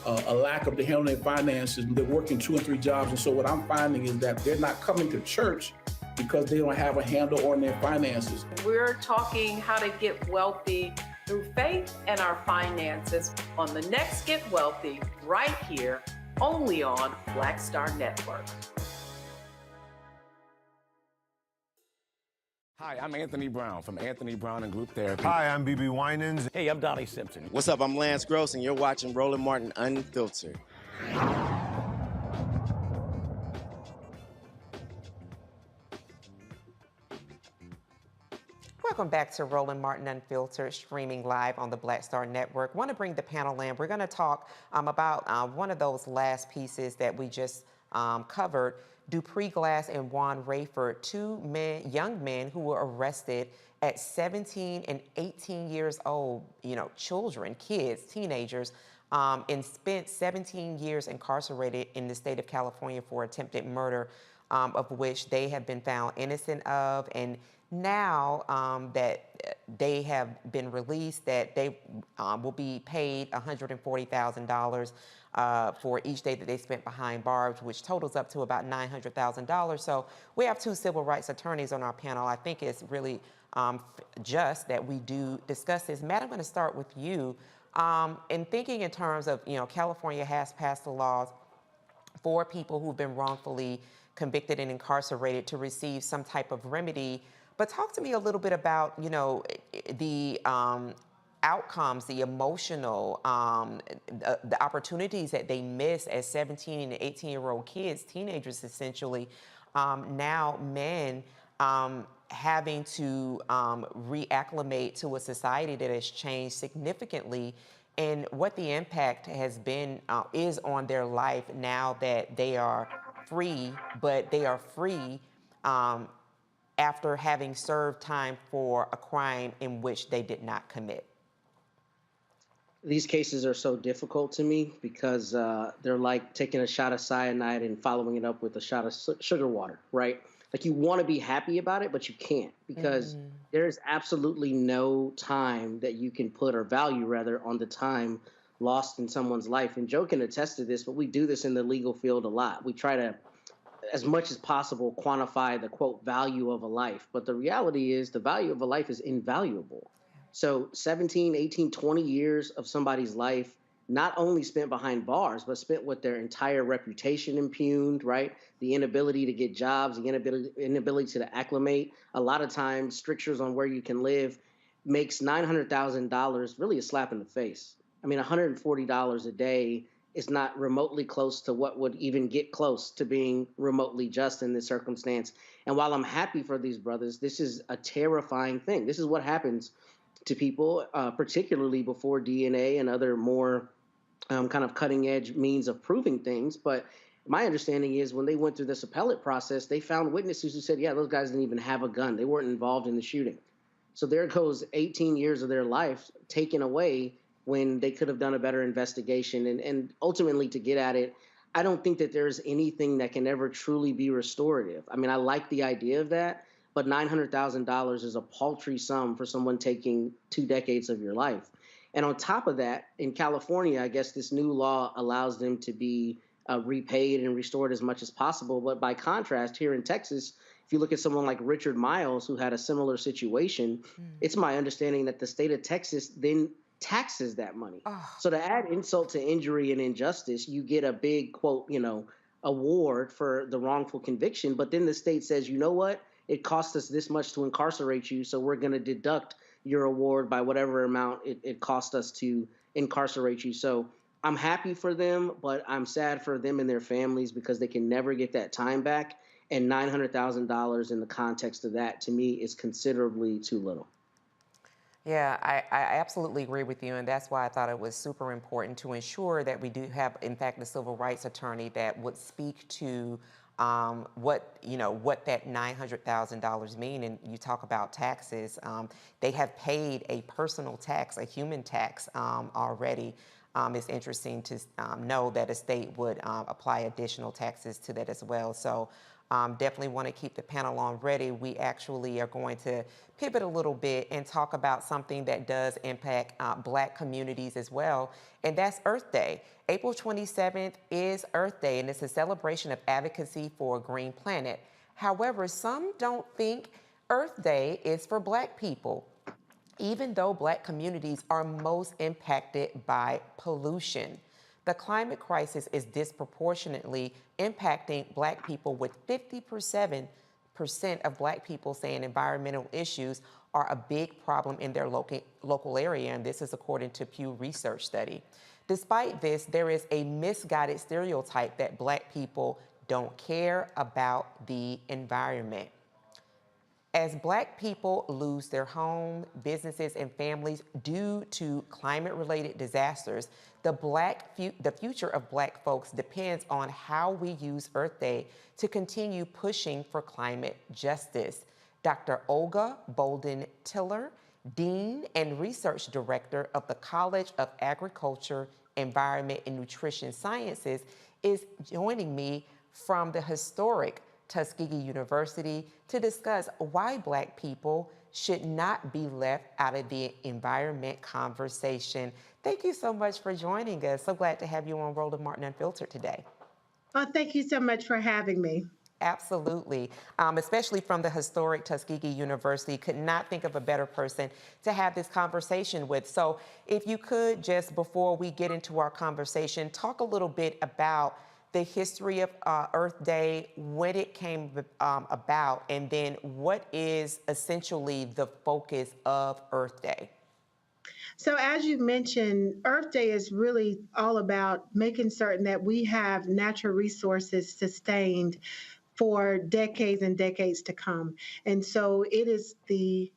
a lack of the handling their finances, they're working 2 and 3 jobs. And so what I'm finding is that they're not coming to church because they don't have a handle on their finances. We're talking how to get wealthy through faith and our finances on the next Get Wealthy right here, only on Black Star Network. Hi, I'm Anthony Brown from Anthony Brown and Group Therapy. Hi, I'm BB Winans. Hey, I'm Donnie Simpson. What's up? I'm Lance Gross, and you're watching Roland Martin Unfiltered. Welcome back to Roland Martin Unfiltered, streaming live on the Black Star Network. Want to bring the panel in. We're going to talk about one of those last pieces that we just covered. Dupree Glass and Juan Rayford, 2 young men who were arrested at 17 and 18 years old, children, kids, teenagers, and spent 17 years incarcerated in the state of California for attempted murder, of which they have been found innocent of. And now that they have been released, that they will be paid $140,000 for each day that they spent behind bars, which totals up to about $900,000. So we have 2 civil rights attorneys on our panel. I think it's really just that we do discuss this. Matt, I'm going to start with you. In thinking in terms of, California has passed the laws for people who've been wrongfully convicted and incarcerated to receive some type of remedy. But talk to me a little bit about, the outcomes, the emotional, the opportunities that they miss as 17 and 18-year-old kids, teenagers essentially, now men having to reacclimate to a society that has changed significantly, and what the impact has been, is on their life now that they are free, but they are free after having served time for a crime in which they did not commit. These cases are so difficult to me because they're like taking a shot of cyanide and following it up with a shot of sugar water, right? Like you want to be happy about it, but you can't because there's absolutely no time that you can put, or value rather, on the time lost in someone's life. And Joe can attest to this, but we do this in the legal field a lot. We try to as much as possible, quantify the quote value of a life. But the reality is the value of a life is invaluable. So 17, 18, 20 years of somebody's life, not only spent behind bars, but spent with their entire reputation impugned, right? The inability to get jobs, the inability to acclimate. A lot of times, strictures on where you can live makes $900,000 really a slap in the face. I mean, $140 a day is not remotely close to what would even get close to being remotely just in this circumstance. And while I'm happy for these brothers, this is a terrifying thing. This is what happens to people, particularly before DNA and other more kind of cutting edge means of proving things. But my understanding is when they went through this appellate process, they found witnesses who said, yeah, those guys didn't even have a gun. They weren't involved in the shooting. So there goes 18 years of their life taken away when they could have done a better investigation. And ultimately, to get at it, I don't think that there's anything that can ever truly be restorative. I mean, I like the idea of that, but $900,000 is a paltry sum for someone taking 2 decades of your life. And on top of that, in California, I guess this new law allows them to be repaid and restored as much as possible. But by contrast, here in Texas, if you look at someone like Richard Miles, who had a similar situation, it's my understanding that the state of Texas then taxes that money. So to add insult to injury and injustice, you get a big, quote, award for the wrongful conviction. But then the state says, you know what? It cost us this much to incarcerate you, so we're going to deduct your award by whatever amount it cost us to incarcerate you. So I'm happy for them, but I'm sad for them and their families because they can never get that time back. And $900,000 in the context of that, to me, is considerably too little. Yeah, I absolutely agree with you, and that's why I thought it was super important to ensure that we do have, in fact, a civil rights attorney that would speak to what that $900,000 mean. And you talk about taxes. They have paid a personal tax, a human tax already. It's interesting to know that a state would apply additional taxes to that as well. So definitely want to keep the panel on ready. We actually are going to pivot a little bit and talk about something that does impact Black communities as well, and that's Earth Day. April 27th is Earth Day, and it's a celebration of advocacy for a green planet. However, some don't think Earth Day is for Black people, even though Black communities are most impacted by pollution. The climate crisis is disproportionately impacting Black people, with 57% of Black people saying environmental issues are a big problem in their local area, and this is according to Pew Research study. Despite this, there is a misguided stereotype that Black people don't care about the environment. As Black people lose their home, businesses, and families due to climate-related disasters, the future of Black folks depends on how we use Earth Day to continue pushing for climate justice. Dr. Olga Bolden-Tiller, Dean and Research Director of the College of Agriculture, Environment, and Nutrition Sciences, is joining me from the historic Tuskegee University to discuss why Black people should not be left out of the environment conversation. Thank you so much for joining us. So glad to have you on Roland Martin Unfiltered today. Oh, thank you so much for having me. Absolutely, especially from the historic Tuskegee University. Could not think of a better person to have this conversation with. So if you could, just before we get into our conversation, talk a little bit about the history of Earth Day, when it came about, and then what is essentially the focus of Earth Day? So as you mentioned, Earth Day is really all about making certain that we have natural resources sustained for decades and decades to come. And so it is the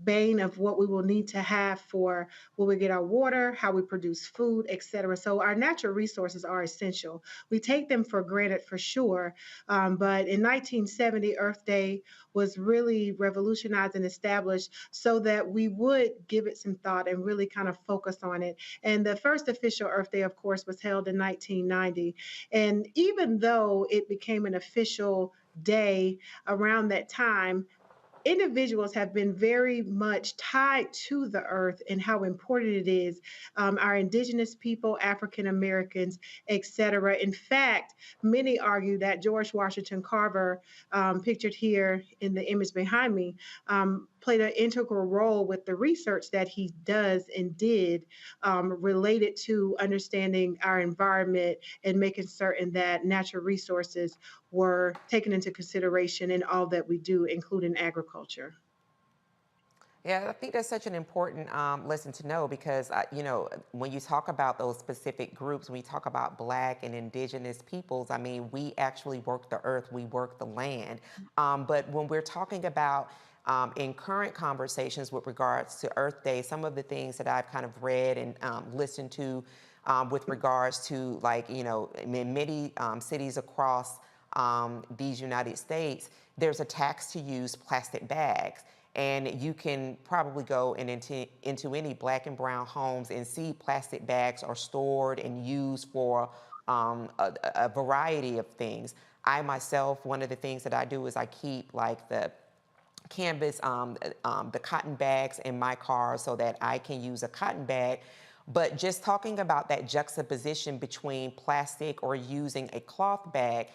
bane of what we will need to have for where we get our water, how we produce food, et cetera. So our natural resources are essential. We take them for granted for sure. But in 1970, Earth Day was really revolutionized and established so that we would give it some thought and really kind of focus on it. And the first official Earth Day, of course, was held in 1990. And even though it became an official day around that time, individuals have been very much tied to the earth and how important it is. Our indigenous people, African Americans, etc. In fact, many argue that George Washington Carver, pictured here in the image behind me, played an integral role with the research that he does and did related to understanding our environment and making certain that natural resources were taken into consideration in all that we do, including agriculture. Yeah, I think that's such an important lesson to know because, you know, when you talk about those specific groups, when we talk about Black and Indigenous peoples, I mean, we actually work the earth, we work the land. But when we're talking about in current conversations with regards to Earth Day, some of the things that I've kind of read and listened to with regards to, like, you know, in many cities across these United States, there's a tax to use plastic bags. And you can probably go into any Black and brown homes and see plastic bags are stored and used for a variety of things. I myself, one of the things that I do is I keep like the canvas, the cotton bags in my car so that I can use a cotton bag. But just talking about that juxtaposition between plastic or using a cloth bag,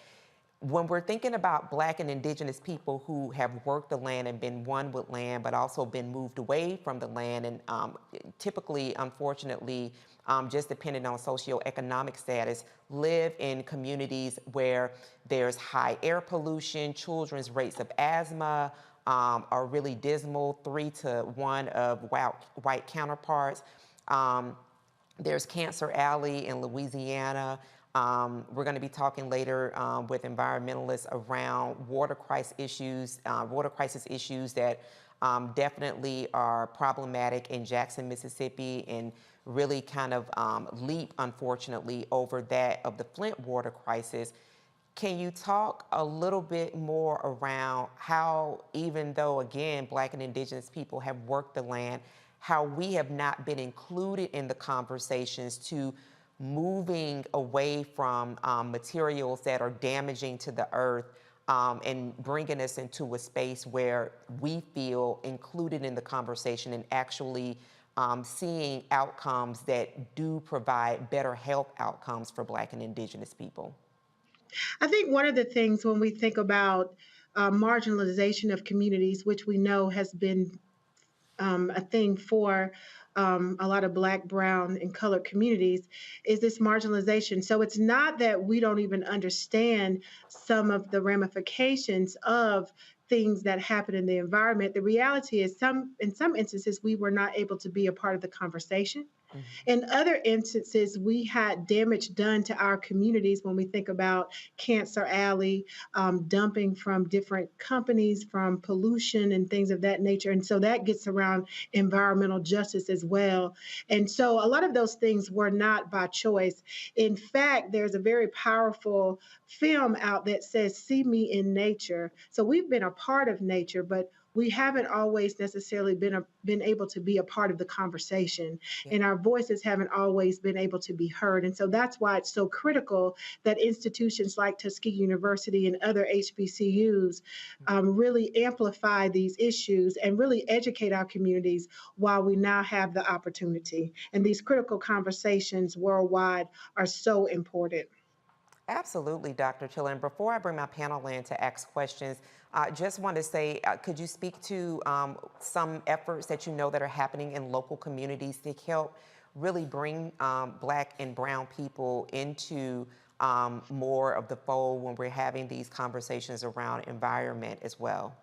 when we're thinking about Black and Indigenous people who have worked the land and been one with land, but also been moved away from the land, and typically, unfortunately, just depending on socioeconomic status, live in communities where there's high air pollution, children's rates of asthma are really dismal, 3 to 1 of white counterparts. There's Cancer Alley in Louisiana. We're going to be talking later with environmentalists around water crisis issues that definitely are problematic in Jackson, Mississippi, and really kind of leap, unfortunately, over that of the Flint water crisis. Can you talk a little bit more around how, even though, again, Black and Indigenous people have worked the land, how we have not been included in the conversations to moving away from materials that are damaging to the earth and bringing us into a space where we feel included in the conversation and actually seeing outcomes that do provide better health outcomes for Black and Indigenous people? I think one of the things when we think about marginalization of communities, which we know has been a thing for a lot of Black, brown, and colored communities, is this marginalization. So it's not that we don't even understand some of the ramifications of things that happen in the environment. The reality is in some instances, we were not able to be a part of the conversation. In other instances, we had damage done to our communities when we think about Cancer Alley, dumping from different companies, from pollution and things of that nature. And so that gets around environmental justice as well. And so a lot of those things were not by choice. In fact, there's a very powerful film out that says, "See me in nature." So we've been a part of nature, but we haven't always necessarily been able to be a part of the conversation, and our voices haven't always been able to be heard. And so that's why it's so critical that institutions like Tuskegee University and other HBCUs really amplify these issues and really educate our communities while we now have the opportunity. And these critical conversations worldwide are so important. Absolutely, Dr. Chiller. And before I bring my panel in to ask questions, I just want to say, could you speak to some efforts that you know that are happening in local communities to help really bring Black and brown people into more of the fold when we're having these conversations around environment as well?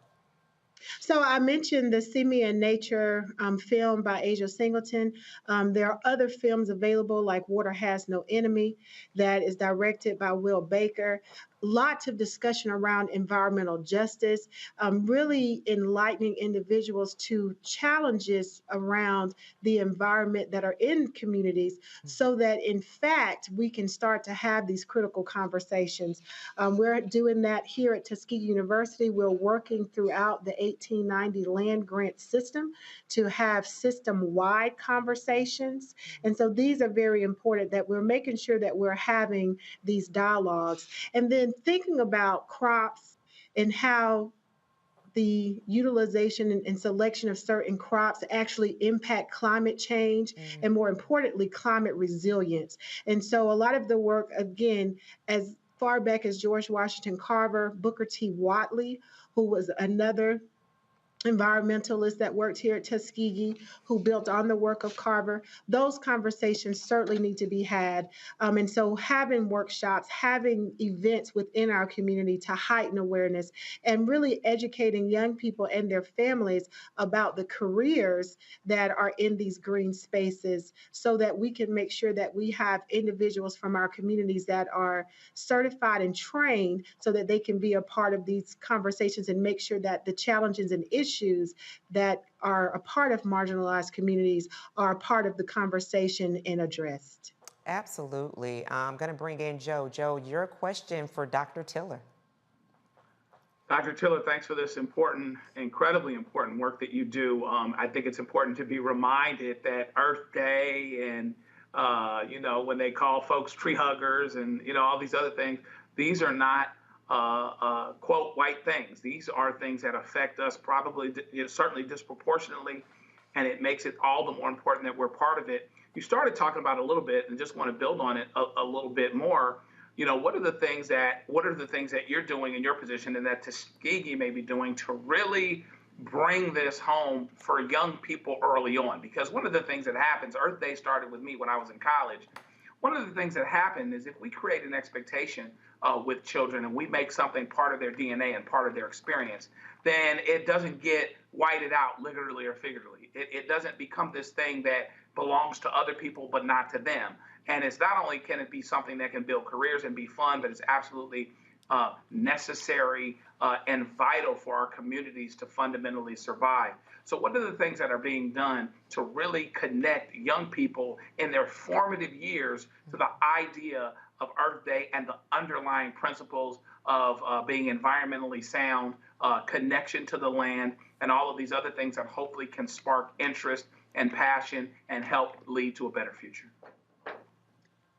So I mentioned the See Me in Nature film by Asia Singleton. There are other films available like Water Has No Enemy that is directed by Will Baker. Lots of discussion around environmental justice, really enlightening individuals to challenges around the environment that are in communities so that in fact we can start to have these critical conversations. We're doing that here at Tuskegee University. We're working throughout the 1890 land grant system to have system-wide conversations. And so these are very important, that we're making sure that we're having these dialogues. And then thinking about crops and how the utilization and selection of certain crops actually impact climate change and, more importantly, climate resilience. And so a lot of the work, again, as far back as George Washington Carver, Booker T. Whatley, who was another environmentalist that worked here at Tuskegee, who built on the work of Carver, those conversations certainly need to be had. And so having workshops, having events within our community to heighten awareness and really educating young people and their families about the careers that are in these green spaces so that we can make sure that we have individuals from our communities that are certified and trained so that they can be a part of these conversations and make sure that the challenges and issues that are a part of marginalized communities are a part of the conversation and addressed. Absolutely. I'm going to bring in Joe. Joe, your question for Dr. Tiller. Dr. Tiller, thanks for this important, incredibly important work that you do. I think it's important to be reminded that Earth Day and, when they call folks tree huggers and, all these other things, these are not quote, white things. These are things that affect us probably, certainly disproportionately, and it makes it all the more important that we're part of it. You started talking about it a little bit and just want to build on it a little bit more. What are the things that you're doing in your position and that Tuskegee may be doing to really bring this home for young people early on? Because one of the things that happens, Earth Day started with me when I was in college. One of the things that happened is if we create an expectation with children and we make something part of their DNA and part of their experience, then it doesn't get whited out literally or figuratively. It doesn't become this thing that belongs to other people but not to them. And it's not only can it be something that can build careers and be fun, but it's absolutely necessary and vital for our communities to fundamentally survive. So what are the things that are being done to really connect young people in their formative years to the idea of Earth Day and the underlying principles of being environmentally sound, connection to the land, and all of these other things that hopefully can spark interest and passion and help lead to a better future?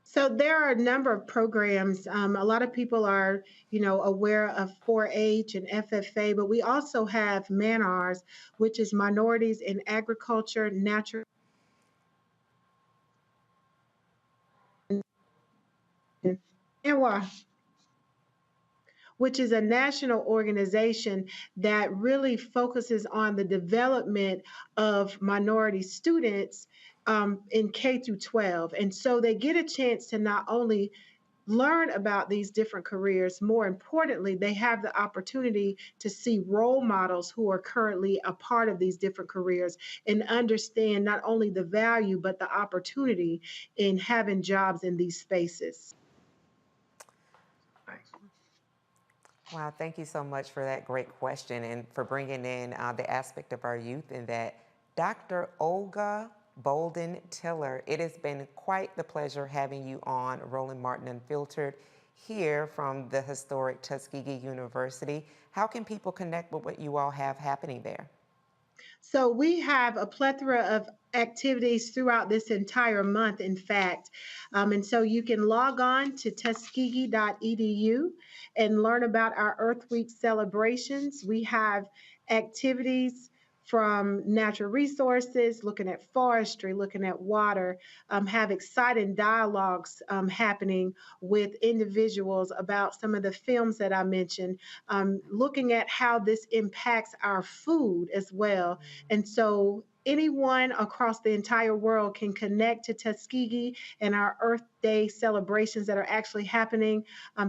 So there are a number of programs. A lot of people are, aware of 4-H and FFA, but we also have MANARS, which is Minorities in Agriculture, Natural which is a national organization that really focuses on the development of minority students in K through 12. And so they get a chance to not only learn about these different careers, more importantly, they have the opportunity to see role models who are currently a part of these different careers and understand not only the value, but the opportunity in having jobs in these spaces. Wow, thank you so much for that great question and for bringing in the aspect of our youth in that. Dr. Olga Bolden Tiller, it has been quite the pleasure having you on Roland Martin Unfiltered here from the historic Tuskegee University. How can people connect with what you all have happening there? So we have a plethora of activities throughout this entire month, in fact. And so you can log on to tuskegee.edu and learn about our Earth Week celebrations. We have activities from natural resources, looking at forestry, looking at water, have exciting dialogues happening with individuals about some of the films that I mentioned, looking at how this impacts our food as well. And so anyone across the entire world can connect to Tuskegee and our Earth Day celebrations that are actually happening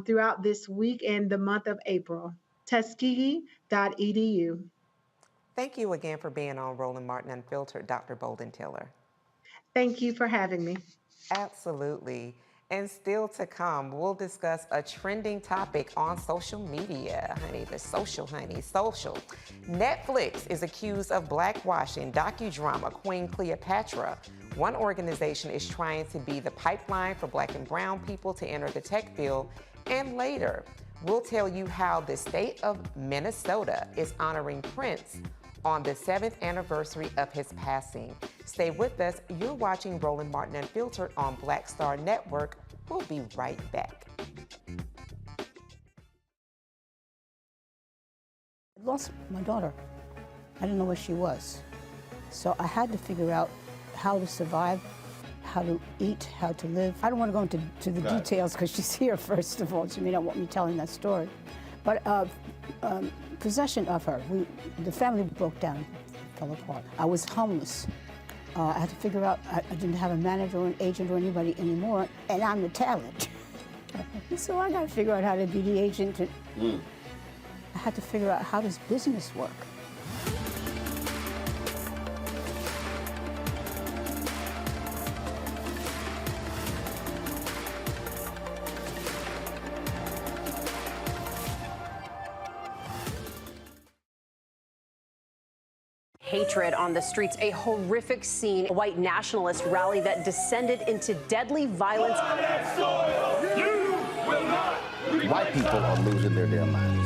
throughout this week and the month of April. Tuskegee.edu. Thank you again for being on Roland Martin Unfiltered, Dr. Bolden Tiller. Thank you for having me. Absolutely. And still to come, we'll discuss a trending topic on social media. Honey, the social, honey, social. Netflix is accused of blackwashing docudrama Queen Cleopatra. One organization is trying to be the pipeline for Black and brown people to enter the tech field. And later, we'll tell you how the state of Minnesota is honoring Prince on the 7th anniversary of his passing. Stay with us. You're watching Roland Martin Unfiltered on Black Star Network. We'll be right back. lost my daughter. I didn't know where she was. So I had to figure out how to survive, how to eat, how to live. I don't want to go into the details because she's here, first of all. She may not want me telling that story. But possession of her, the family broke down, fell apart. I was homeless. I had to figure out, I didn't have a manager or an agent or anybody anymore, and I'm the talent. So I got to figure out how to be the agent. I had to figure out, how does business work? Hatred on the streets, a horrific scene, a white nationalist rally that descended into deadly violence. White people are losing their damn minds.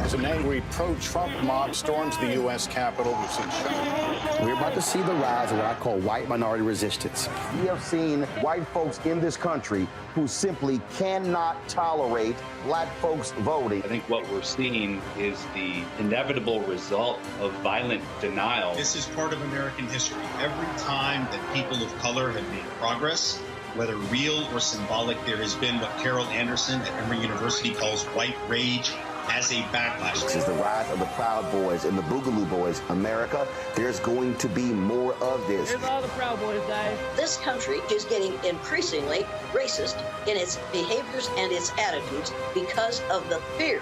As an angry pro-Trump mob storms the U.S. Capitol, we've seen shooting. We're about to see the rise of what I call white minority resistance. We have seen white folks in this country who simply cannot tolerate black folks voting. I think what we're seeing is the inevitable result of violent denial. This is part of American history. Every time that people of color have made progress, whether real or symbolic, there has been what Carol Anderson at Emory University calls white rage as a backlash. This is the rise of the Proud Boys and the Boogaloo Boys. America, there's going to be more of this. Here's all the Proud Boys, guys. This country is getting increasingly racist in its behaviors and its attitudes because of the fear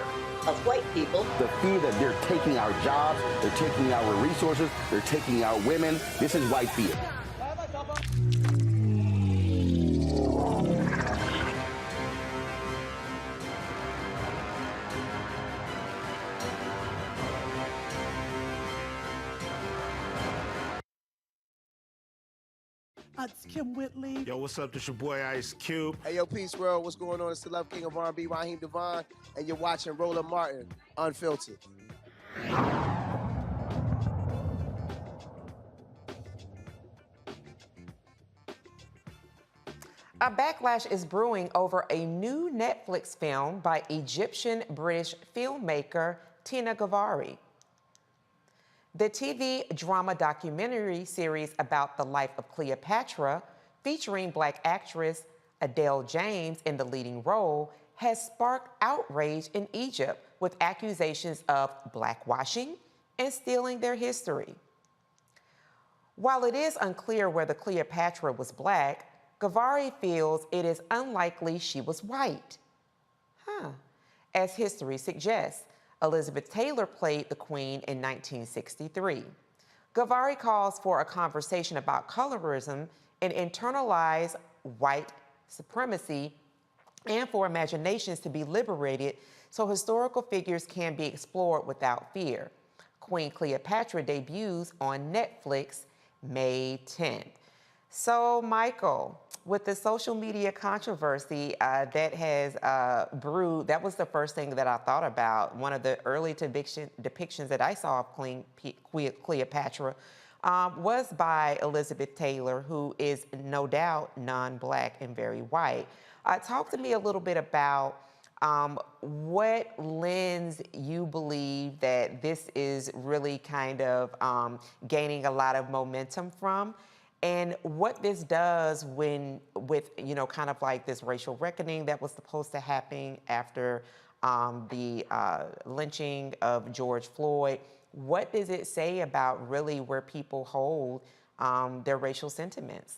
of white people. The fear that they're taking our jobs, they're taking our resources, they're taking our women. This is white fear. It's Kim Whitley. Yo, what's up? This your boy Ice Cube. Hey, yo, Peace World. What's going on? It's the Love King of R&B, Raheem Devon, and you're watching Roland Martin, Unfiltered. A backlash is brewing over a new Netflix film by Egyptian-British filmmaker Tina Gavari. The TV drama documentary series about the life of Cleopatra, featuring Black actress Adele James in the leading role, has sparked outrage in Egypt with accusations of blackwashing and stealing their history. While it is unclear whether Cleopatra was Black, Gavari feels it is unlikely she was white. As history suggests, Elizabeth Taylor played the Queen in 1963. Gavari calls for a conversation about colorism and internalized white supremacy, and for imaginations to be liberated so historical figures can be explored without fear. Queen Cleopatra debuts on Netflix May 10th. So, Michael, with the social media controversy that has brewed, that was the first thing that I thought about. One of the early depictions that I saw of Queen Cleopatra was by Elizabeth Taylor, who is no doubt non-Black and very white. Talk to me a little bit about what lens you believe that this is really kind of gaining a lot of momentum from, and what this does with kind of like this racial reckoning that was supposed to happen after the lynching of George Floyd. What does it say about really where people hold their racial sentiments?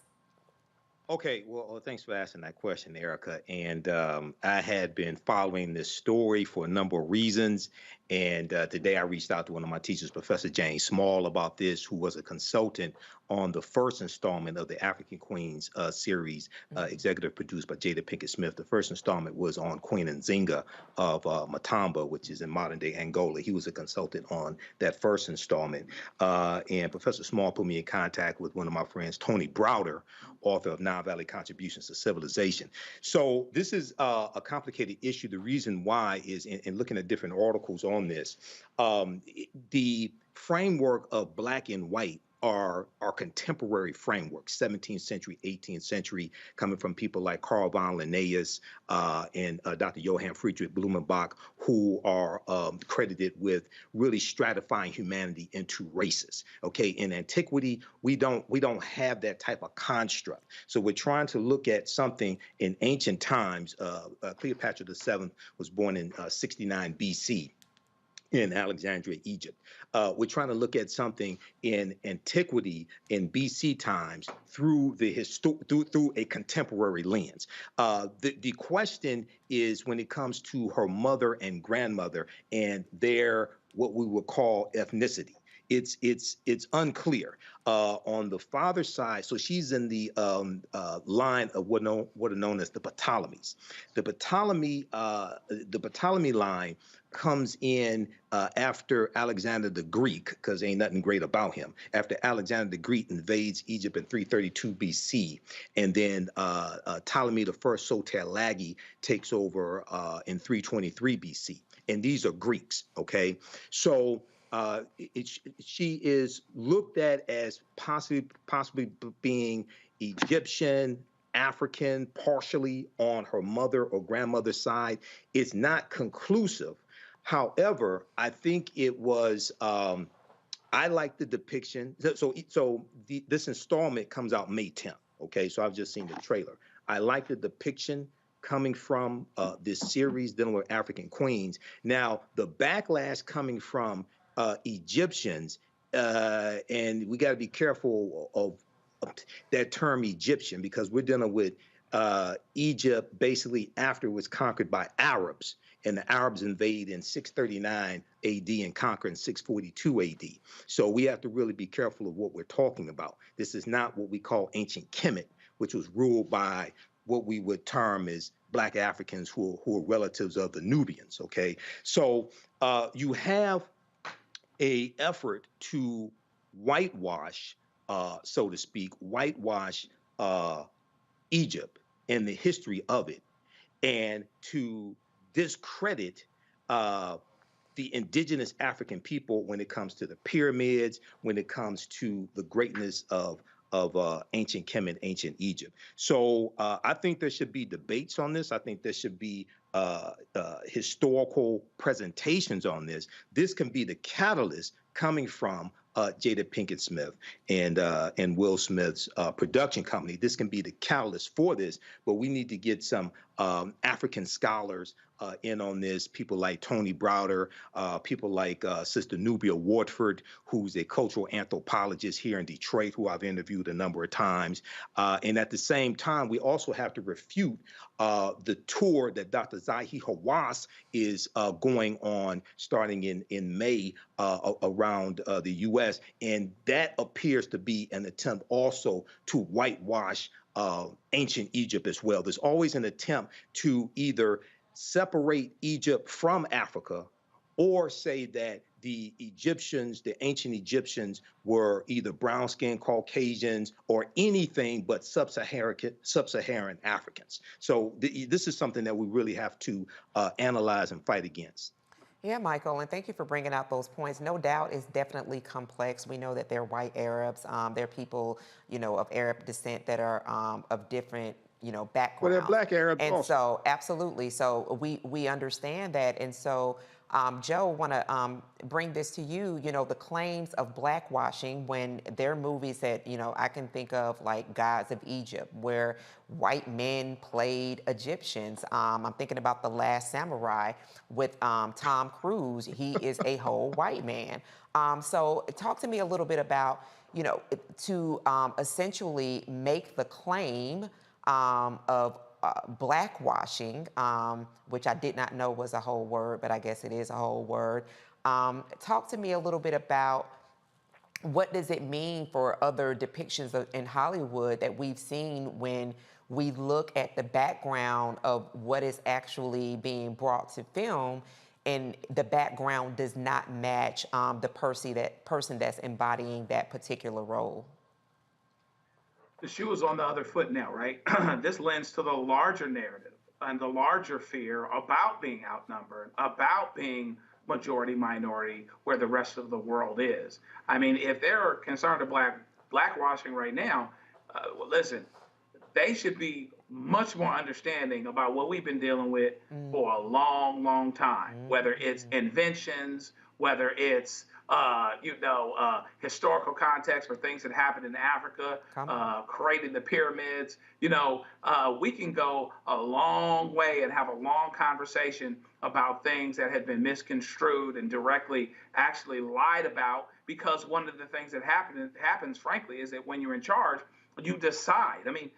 Okay, well, thanks for asking that question, Erica. And I had been following this story for a number of reasons. And today I reached out to one of my teachers, Professor James Small, about this, who was a consultant on the first installment of the African Queens series, executive produced by Jada Pinkett Smith. The first installment was on Queen Nzinga of Matamba, which is in modern-day Angola. He was a consultant on that first installment. And Professor Small put me in contact with one of my friends, Tony Browder, author of Nile Valley Contributions to Civilization. So this is a complicated issue. The reason why is, in looking at different articles on this, the framework of Black and white are contemporary frameworks, 17th century, 18th century, coming from people like Carl von Linnaeus and Dr. Johann Friedrich Blumenbach, who are credited with really stratifying humanity into races. Okay, in antiquity, we don't have that type of construct. So we're trying to look at something in ancient times. Cleopatra VII was born in 69 BC. In Alexandria, Egypt. We're trying to look at something in antiquity, in BC times, through through a contemporary lens. The question is when it comes to her mother and grandmother and their what we would call ethnicity. It's unclear. On the father's side, so she's in the line of what are known as the Ptolemies. The Ptolemy line comes in after Alexander the Greek, because ain't nothing great about him. After Alexander the Greek invades Egypt in 332 BC, and then Ptolemy the First Soter-Lagi takes over in 323 BC, and these are Greeks. Okay, so. She is looked at as possibly being Egyptian, African, partially on her mother or grandmother's side. It's not conclusive. However, I think it was. I like the depiction. This installment comes out May 10th. Okay, so I've just seen the trailer. I like the depiction coming from this series dealing with African queens. Now, the backlash coming from Egyptians, and we got to be careful of that term Egyptian, because we're dealing with Egypt basically after it was conquered by Arabs, and the Arabs invade in 639 AD and conquer in 642 AD. So we have to really be careful of what we're talking about. This is not what we call ancient Kemet, which was ruled by what we would term as Black Africans who are relatives of the Nubians. Okay, so you have a effort to whitewash, so to speak, Egypt and the history of it, and to discredit the indigenous African people when it comes to the pyramids, when it comes to the greatness of ancient Kemet, ancient Egypt. So I think there should be debates on this. I think there should be historical presentations on this. This can be the catalyst coming from Jada Pinkett Smith and Will Smith's production company. This can be the catalyst for this, but we need to get some African scholars in on this, people like Tony Browder, people like Sister Nubia Wardford, who's a cultural anthropologist here in Detroit, who I've interviewed a number of times. And at the same time, we also have to refute the tour that Dr. Zahi Hawass is going on starting in May around the U.S. And that appears to be an attempt also to whitewash ancient Egypt as well. There's always an attempt to either separate Egypt from Africa or say that the Egyptians, the ancient Egyptians, were either brown-skinned Caucasians or anything but sub-Saharan Africans. So this is something that we really have to analyze and fight against. Yeah, Michael, and thank you for bringing out those points. No doubt it's definitely complex. We know that they're white Arabs. They're people, of Arab descent that are of different background. Well, they're Black Arabs and also. So absolutely. So we understand that. And so Joe, want to bring this to you, the claims of blackwashing when there are movies that, I can think of like Gods of Egypt, where white men played Egyptians. I'm thinking about The Last Samurai with Tom Cruise. He is a whole white man. So talk to me a little bit about, to essentially make the claim of blackwashing, which I did not know was a whole word, but I guess it is a whole word. Talk to me a little bit about what does it mean for other depictions in Hollywood that we've seen when we look at the background of what is actually being brought to film, and the background does not match the person that's embodying that particular role. The shoe is on the other foot now, right? This lends to the larger narrative and the larger fear about being outnumbered, about being majority minority where the rest of the world is. I mean, if they're concerned about blackwashing right now, well, listen, they should be much more understanding about what we've been dealing with for a long, long time, whether it's inventions, whether it's, historical context for things that happened in Africa, creating the pyramids. We can go a long way and have a long conversation about things that have been misconstrued and directly actually lied about, because one of the things that happens, frankly, is that when you're in charge, you decide. I mean,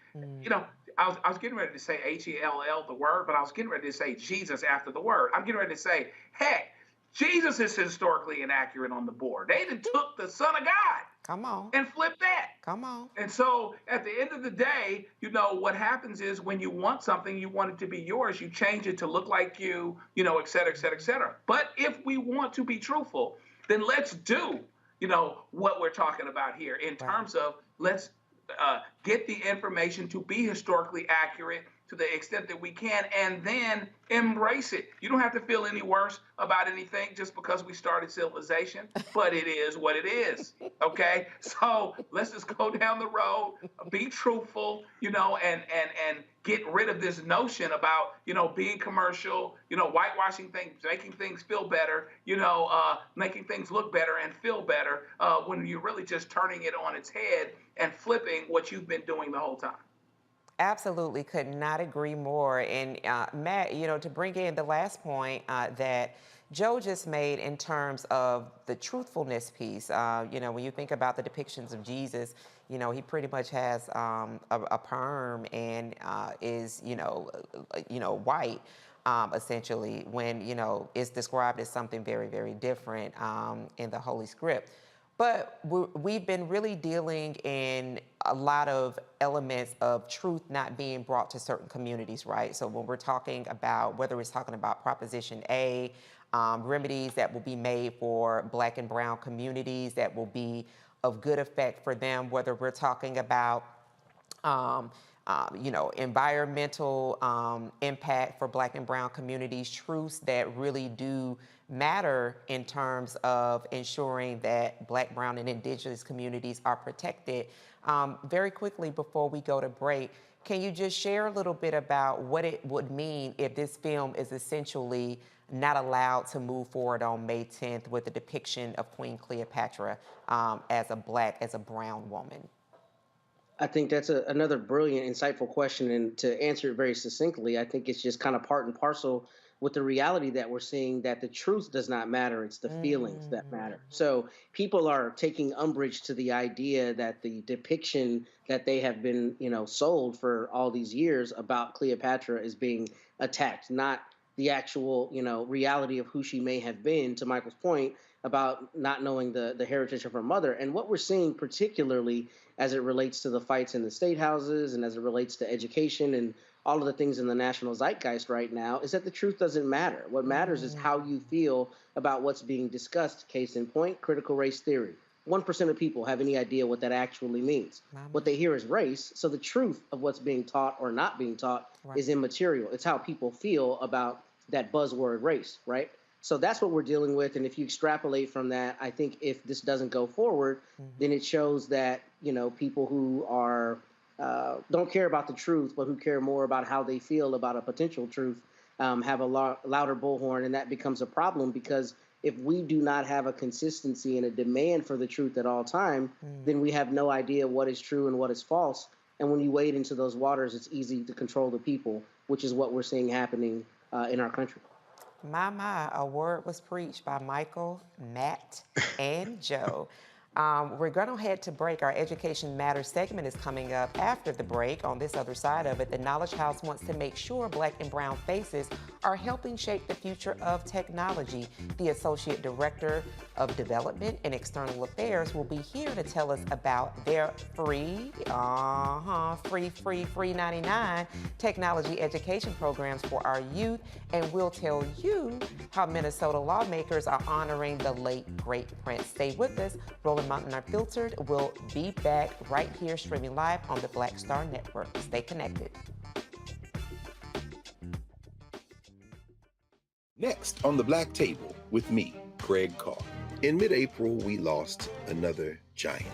I was getting ready to say H-E-L-L, the word, but I was getting ready to say Jesus after the word. I'm getting ready to say, heck, Jesus is historically inaccurate on the board. They took the Son of God and flipped that. And so at the end of the day, what happens is when you want something, you want it to be yours, you change it to look like you, et cetera, et cetera, et cetera. But if we want to be truthful, then let's do, what we're talking about here in terms of let's get the information to be historically accurate to the extent that we can, and then embrace it. You don't have to feel any worse about anything just because we started civilization, but it is what it is, okay? So let's just go down the road, be truthful, and get rid of this notion about, being commercial, whitewashing things, making things feel better, making things look better and feel better, when you're really just turning it on its head and flipping what you've been doing the whole time. Absolutely, could not agree more. And Matt, to bring in the last point that Joe just made in terms of the truthfulness piece, when you think about the depictions of Jesus, he pretty much has a perm and is, white, essentially, when, it's described as something very, very different in the Holy Script. But we've been really dealing in a lot of elements of truth not being brought to certain communities, right? So when we're talking about, whether it's talking about Proposition A, remedies that will be made for Black and brown communities that will be of good effect for them, whether we're talking about environmental impact for Black and brown communities, truths that really do matter in terms of ensuring that Black, brown, and indigenous communities are protected. Very quickly before we go to break, can you just share a little bit about what it would mean if this film is essentially not allowed to move forward on May 10th with the depiction of Queen Cleopatra as a Black, as a brown woman? I think that's another brilliant, insightful question. And to answer it very succinctly, I think it's just kind of part and parcel with the reality that we're seeing, that the truth does not matter. It's the feelings that matter. So people are taking umbrage to the idea that the depiction that they have been, sold for all these years about Cleopatra is being attacked, not the actual, reality of who she may have been, to Michael's point about not knowing the heritage of her mother. And what we're seeing particularly as it relates to the fights in the state houses and as it relates to education and all of the things in the national zeitgeist right now is that the truth doesn't matter. What matters is how you feel about what's being discussed. Case in point, critical race theory. 1% of people have any idea what that actually means. What they hear is race, so the truth of what's being taught or not being taught is immaterial. It's how people feel about that buzzword race, right? So that's what we're dealing with. And if you extrapolate from that, I think if this doesn't go forward, then it shows that, people who are don't care about the truth, but who care more about how they feel about a potential truth, have a louder bullhorn. And that becomes a problem, because if we do not have a consistency and a demand for the truth at all time, then we have no idea what is true and what is false. And when you wade into those waters, it's easy to control the people, which is what we're seeing happening in our country. My, a word was preached by Michael, Matt, and Joe. We're going to head to break. Our Education Matters segment is coming up after the break. On this other side of it, the Knowledge House wants to make sure Black and brown faces are helping shape the future of technology. The Associate Director of Development and External Affairs will be here to tell us about their free 99 technology education programs for our youth. And we'll tell you how Minnesota lawmakers are honoring the late, great Prince. Stay with us. Roland Unfiltered will be back right here, streaming live on the Black Star Network. Stay connected. Next on The Black Table, with me, Craig Carr. In mid-April, we lost another giant,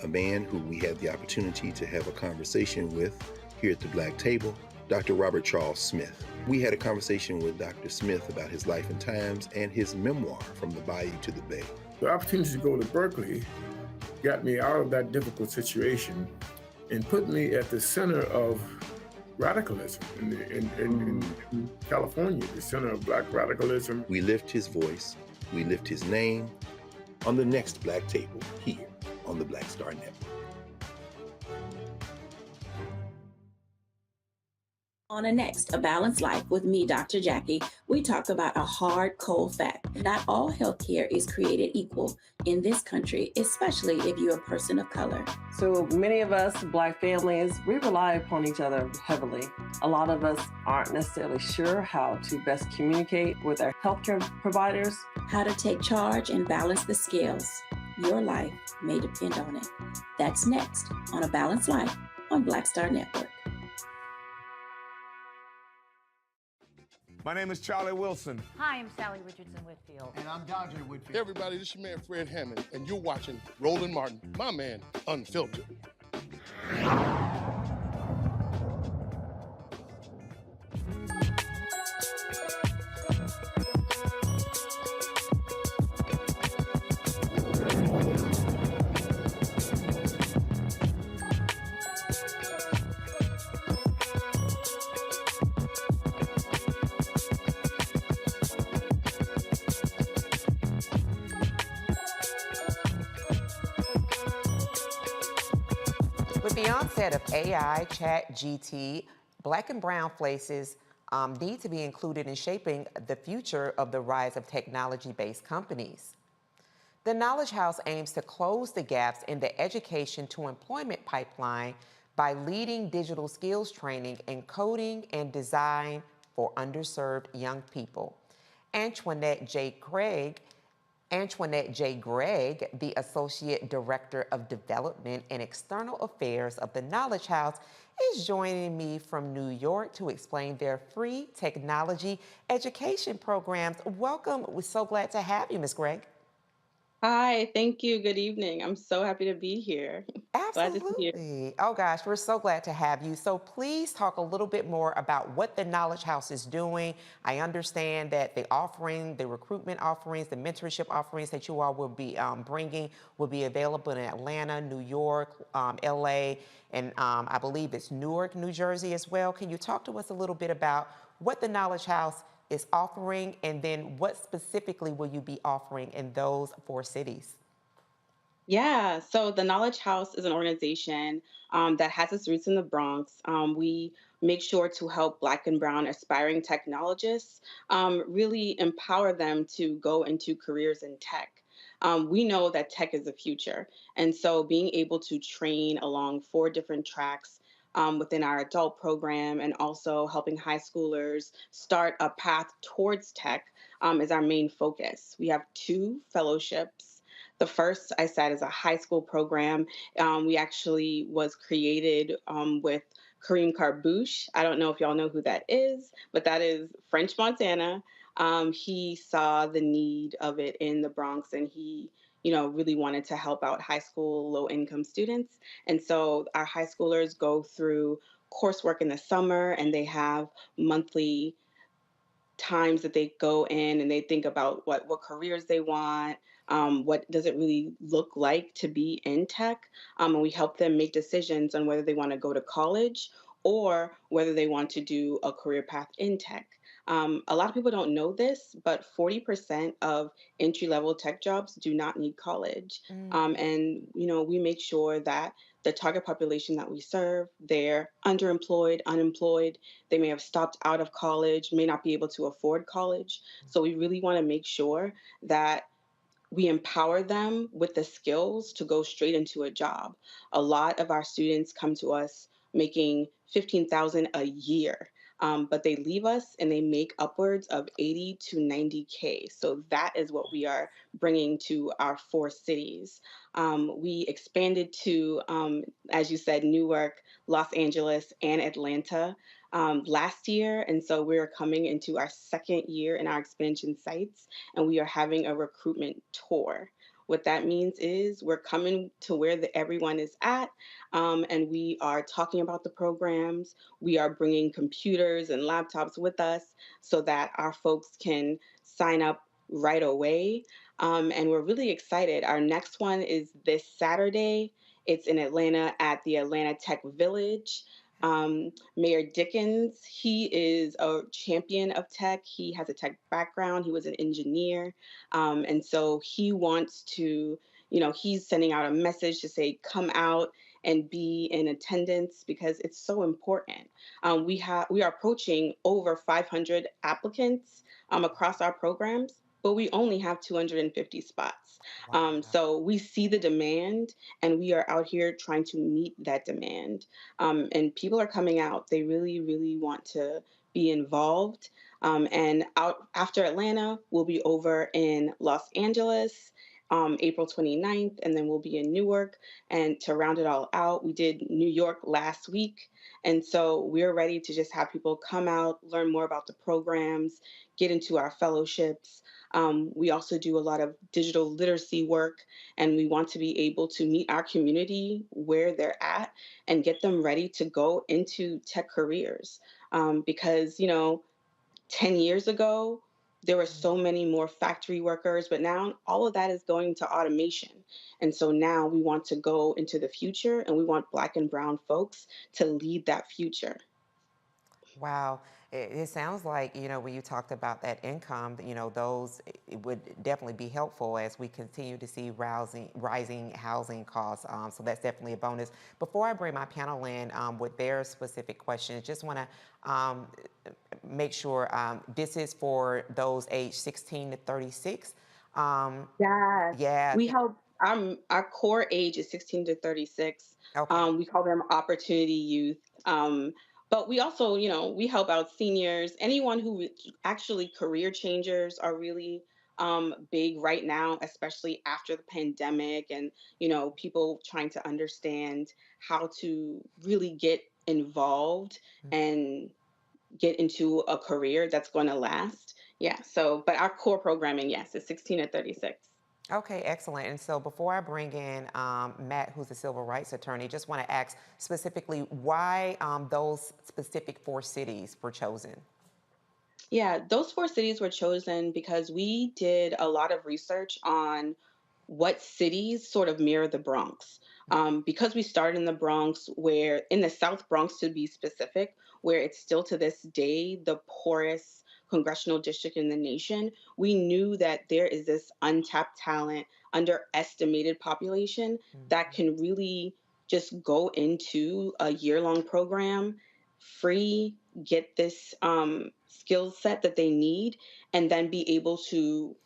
a man who we had the opportunity to have a conversation with here at the Black Table, Dr. Robert Charles Smith. We had a conversation with Dr. Smith about his life and times and his memoir, From the Bayou to the Bay. The opportunity to go to Berkeley got me out of that difficult situation and put me at the center of radicalism in California, the center of Black radicalism. We lift his voice, we lift his name on the next Black Table here on the Black Star Network. On the next, A Balanced Life with me, Dr. Jackie, we talk about a hard, cold fact. Not all healthcare is created equal in this country, especially if you're a person of color. So many of us, Black families, we rely upon each other heavily. A lot of us aren't necessarily sure how to best communicate with our healthcare providers. How to take charge and balance the scales. Your life may depend on it. That's next on A Balanced Life on Black Star Network. My name is Charlie Wilson. Hi, I'm Sally Richardson Whitfield. And I'm Dodger Whitfield. Hey everybody, this is your man Fred Hammond, and you're watching Roland Martin, my man, Unfiltered. With the onset of AI, ChatGPT, Black and brown faces need to be included in shaping the future of the rise of technology-based companies. The Knowledge House aims to close the gaps in the education to employment pipeline by leading digital skills training in coding and design for underserved young people. Antoinette J. Gregg, the Associate Director of Development and External Affairs of the Knowledge House, is joining me from New York to explain their free technology education programs. Welcome. We're so glad to have you, Ms. Gregg. Hi, thank you. Good evening. I'm so happy to be here. Glad to see you. Absolutely. Oh gosh, we're so glad to have you. So please talk a little bit more about what the Knowledge House is doing. I understand that the recruitment offerings, the mentorship offerings that you all will be bringing will be available in Atlanta, New York, LA, and I believe it's Newark, New Jersey as well. Can you talk to us a little bit about what the Knowledge House is offering, and then what specifically will you be offering in those 4 cities? Yeah, so the Knowledge House is an organization that has its roots in the Bronx. We make sure to help Black and brown aspiring technologists really empower them to go into careers in tech. We know that tech is the future. And so being able to train along 4 different tracks within our adult program and also helping high schoolers start a path towards tech is our main focus. We have 2 fellowships. The first, I said, is a high school program. We actually was created with Kareem Carbouche. I don't know if y'all know who that is, but that is French Montana. He saw the need of it in the Bronx, and he really wanted to help out high school low-income students. And so our high schoolers go through coursework in the summer, and they have monthly times that they go in and they think about what careers they want, what does it really look like to be in tech, and we help them make decisions on whether they want to go to college or whether they want to do a career path in tech. A lot of people don't know this, but 40% of entry-level tech jobs do not need college. And, we make sure that the target population that we serve, they're underemployed, unemployed, they may have stopped out of college, may not be able to afford college. So we really want to make sure that we empower them with the skills to go straight into a job. A lot of our students come to us making $15,000 a year. but they leave us and they make upwards of 80 to 90K. So that is what we are bringing to our 4 cities. We expanded to, as you said, Newark, Los Angeles, and Atlanta last year. And so we're coming into our second year in our expansion sites, and we are having a recruitment tour. What that means is we're coming to where everyone is at, and we are talking about the programs. We are bringing computers and laptops with us so that our folks can sign up right away. And we're really excited. Our next one is this Saturday. It's in Atlanta at the Atlanta Tech Village. Mayor Dickens, he is a champion of tech. He has a tech background. He was an engineer. And so he wants to, he's sending out a message to say, come out and be in attendance because it's so important. We are approaching over 500 applicants across our programs, but we only have 250 spots. So we see the demand, and we are out here trying to meet that demand. And people are coming out. They really, really want to be involved. And out after Atlanta, we'll be over in Los Angeles, April 29th, and then we'll be in Newark. And to round it all out, we did New York last week. And so we're ready to just have people come out, learn more about the programs, get into our fellowships. We also do a lot of digital literacy work, and we want to be able to meet our community where they're at and get them ready to go into tech careers. Because, 10 years ago, there were so many more factory workers, but now all of that is going to automation. And so now we want to go into the future, and we want Black and Brown folks to lead that future. Wow. It sounds like, when you talked about that income, those it would definitely be helpful as we continue to see rising housing costs. So that's definitely a bonus. Before I bring my panel in with their specific questions, just want to make sure this is for those aged 16 to 36. Yes. Yeah. We help our core age is 16 to 36. Okay. We call them opportunity youth. But we also, we help out seniors, anyone who actually career changers are really big right now, especially after the pandemic and, people trying to understand how to really get involved and get into a career that's going to last. Yeah. So, but our core programming, yes, is 16 to 36. Okay, excellent. And so before I bring in Matt, who's a civil rights attorney, just want to ask specifically why those specific 4 cities were chosen. Yeah, those 4 cities were chosen because we did a lot of research on what cities sort of mirror the Bronx. Because we started in the Bronx, in the South Bronx to be specific, where it's still to this day the poorest congressional district in the nation, we knew that there is this untapped talent, underestimated population that can really just go into a year-long program free, get this skill set that they need, and then be able to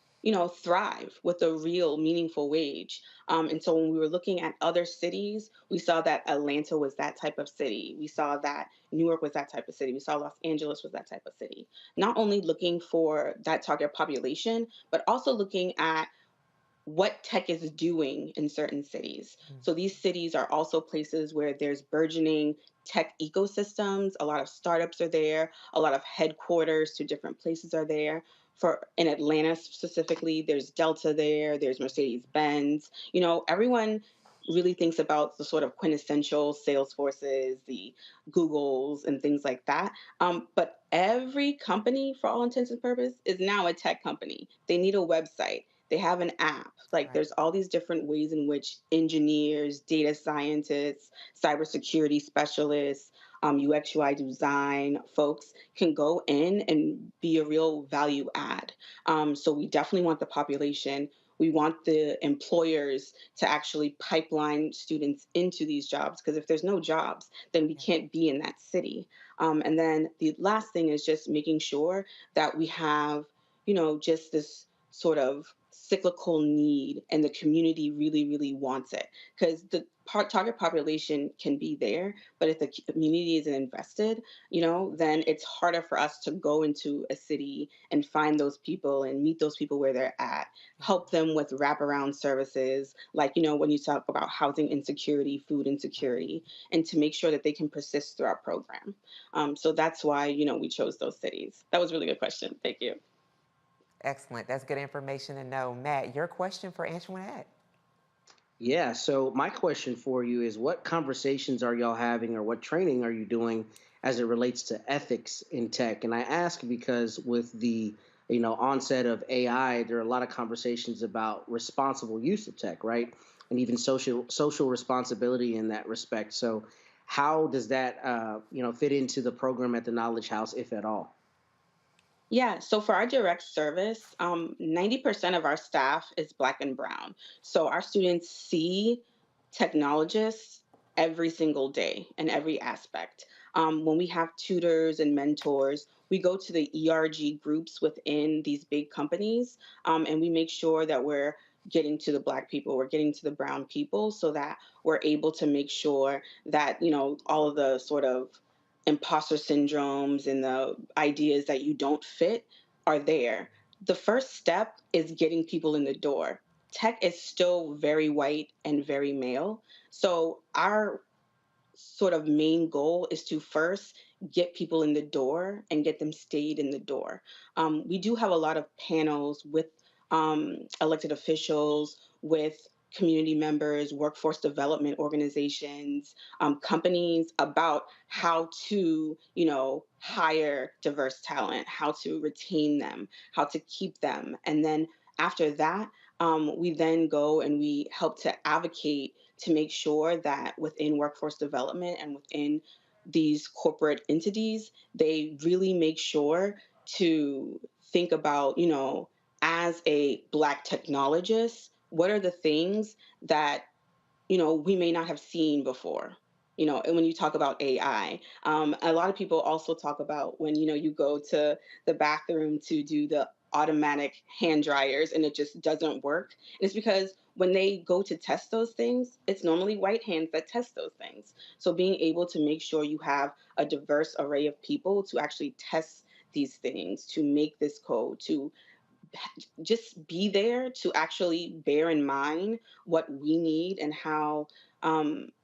thrive with a real meaningful wage. And so when we were looking at other cities, we saw that Atlanta was that type of city. We saw that Newark was that type of city. We saw Los Angeles was that type of city. Not only looking for that target population, but also looking at what tech is doing in certain cities. So these cities are also places where there's burgeoning tech ecosystems. A lot of startups are there. A lot of headquarters to different places are there. In Atlanta specifically, there's Delta there. There's Mercedes-Benz. Everyone really thinks about the sort of quintessential Salesforces, the Googles, and things like that. But every company, for all intents and purposes, is now a tech company. They need a website. They have an app. There's all these different ways in which engineers, data scientists, cybersecurity specialists, UX UI design folks can go in and be a real value add. So we definitely want the population. We want the employers to actually pipeline students into these jobs, because if there's no jobs, then we can't be in that city. And then the last thing is just making sure that we have, just this sort of cyclical need and the community really, really wants it. Because the target population can be there, but if the community isn't invested, then it's harder for us to go into a city and find those people and meet those people where they're at, help them with wraparound services, like, when you talk about housing insecurity, food insecurity, and to make sure that they can persist through our program. So that's why, we chose those cities. That was a really good question. Thank you. Excellent. That's good information to know. Matt, your question for Antoinette. Yeah, so my question for you is, what conversations are y'all having, or what training are you doing as it relates to ethics in tech? And I ask because with the onset of AI, there are a lot of conversations about responsible use of tech, right? And even social responsibility in that respect. So how does that fit into the program at the Knowledge House, if at all? Yeah, so for our direct service, 90% of our staff is Black and Brown. So our students see technologists every single day in every aspect. When we have tutors and mentors, we go to the ERG groups within these big companies, and we make sure that we're getting to the Black people, we're getting to the brown people, so that we're able to make sure that, all of the sort of imposter syndromes and the ideas that you don't fit are there. The first step is getting people in the door. Tech is still very white and very male. So our sort of main goal is to first get people in the door and get them stayed in the door. We do have a lot of panels with elected officials, with community members, workforce development organizations, companies about how to, hire diverse talent, how to retain them, how to keep them. And then after that, we then go and we help to advocate to make sure that within workforce development and within these corporate entities, they really make sure to think about, as a Black technologist, what are the things that, we may not have seen before? And when you talk about AI, a lot of people also talk about when, you go to the bathroom to do the automatic hand dryers and it just doesn't work. And it's because when they go to test those things, it's normally white hands that test those things. So being able to make sure you have a diverse array of people to actually test these things, to make this code, to just be there, to actually bear in mind what we need and how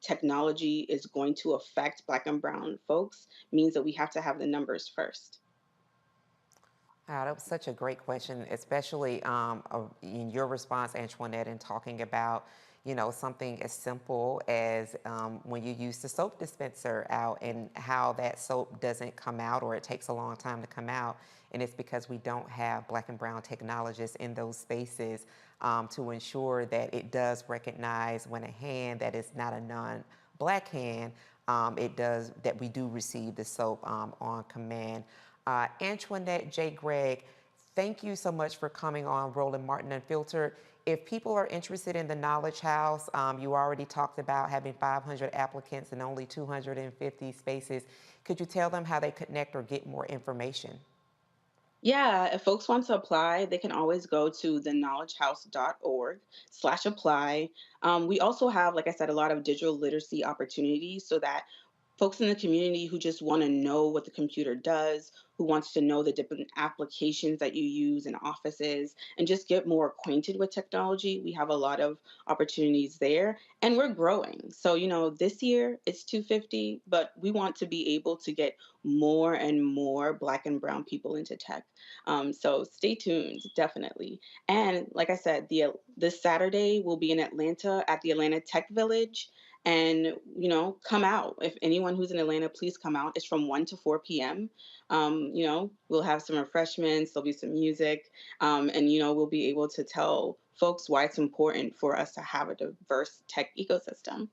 technology is going to affect Black and brown folks, means that we have to have the numbers first. Wow, that was such a great question, especially in your response, Antoinette, in talking about, something as simple as when you use the soap dispenser out and how that soap doesn't come out, or it takes a long time to come out. And it's because we don't have Black and brown technologists in those spaces to ensure that it does recognize when a hand that is not a non-Black hand, that we do receive the soap on command. Antoinette J. Gregg, thank you so much for coming on Roland Martin Unfiltered. If people are interested in the Knowledge House, you already talked about having 500 applicants and only 250 spaces. Could you tell them how they connect or get more information? Yeah, if folks want to apply, they can always go to theknowledgehouse.org/apply. We also have, like I said, a lot of digital literacy opportunities so that folks in the community who just want to know what the computer does, who wants to know the different applications that you use in offices, and just get more acquainted with technology, we have a lot of opportunities there. And we're growing. So, this year it's 250, but we want to be able to get more and more Black and brown people into tech. So stay tuned, definitely. And like I said, this Saturday we'll be in Atlanta at the Atlanta Tech Village. And, come out. If anyone who's in Atlanta, please come out. It's from 1 to 4 p.m. We'll have some refreshments, there'll be some music, and, we'll be able to tell folks why it's important for us to have a diverse tech ecosystem.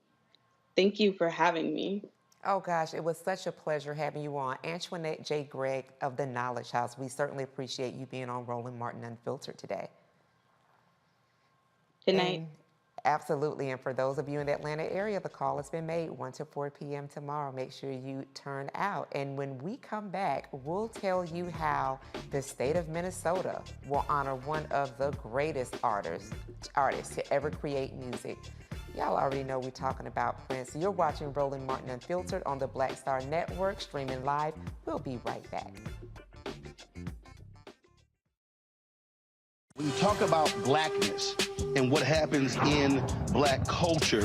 Thank you for having me. Oh, gosh, it was such a pleasure having you on. Antoinette J. Gregg of the Knowledge House, we certainly appreciate you being on Roland Martin Unfiltered today. Good night. Absolutely. And for those of you in the Atlanta area, the call has been made 1 to 4 p.m. tomorrow. Make sure you turn out. And when we come back, we'll tell you how the state of Minnesota will honor one of the greatest artists to ever create music. Y'all already know we're talking about Prince. You're watching Roland Martin Unfiltered on the Black Star Network, streaming live. We'll be right back. When you talk about blackness and what happens in black culture,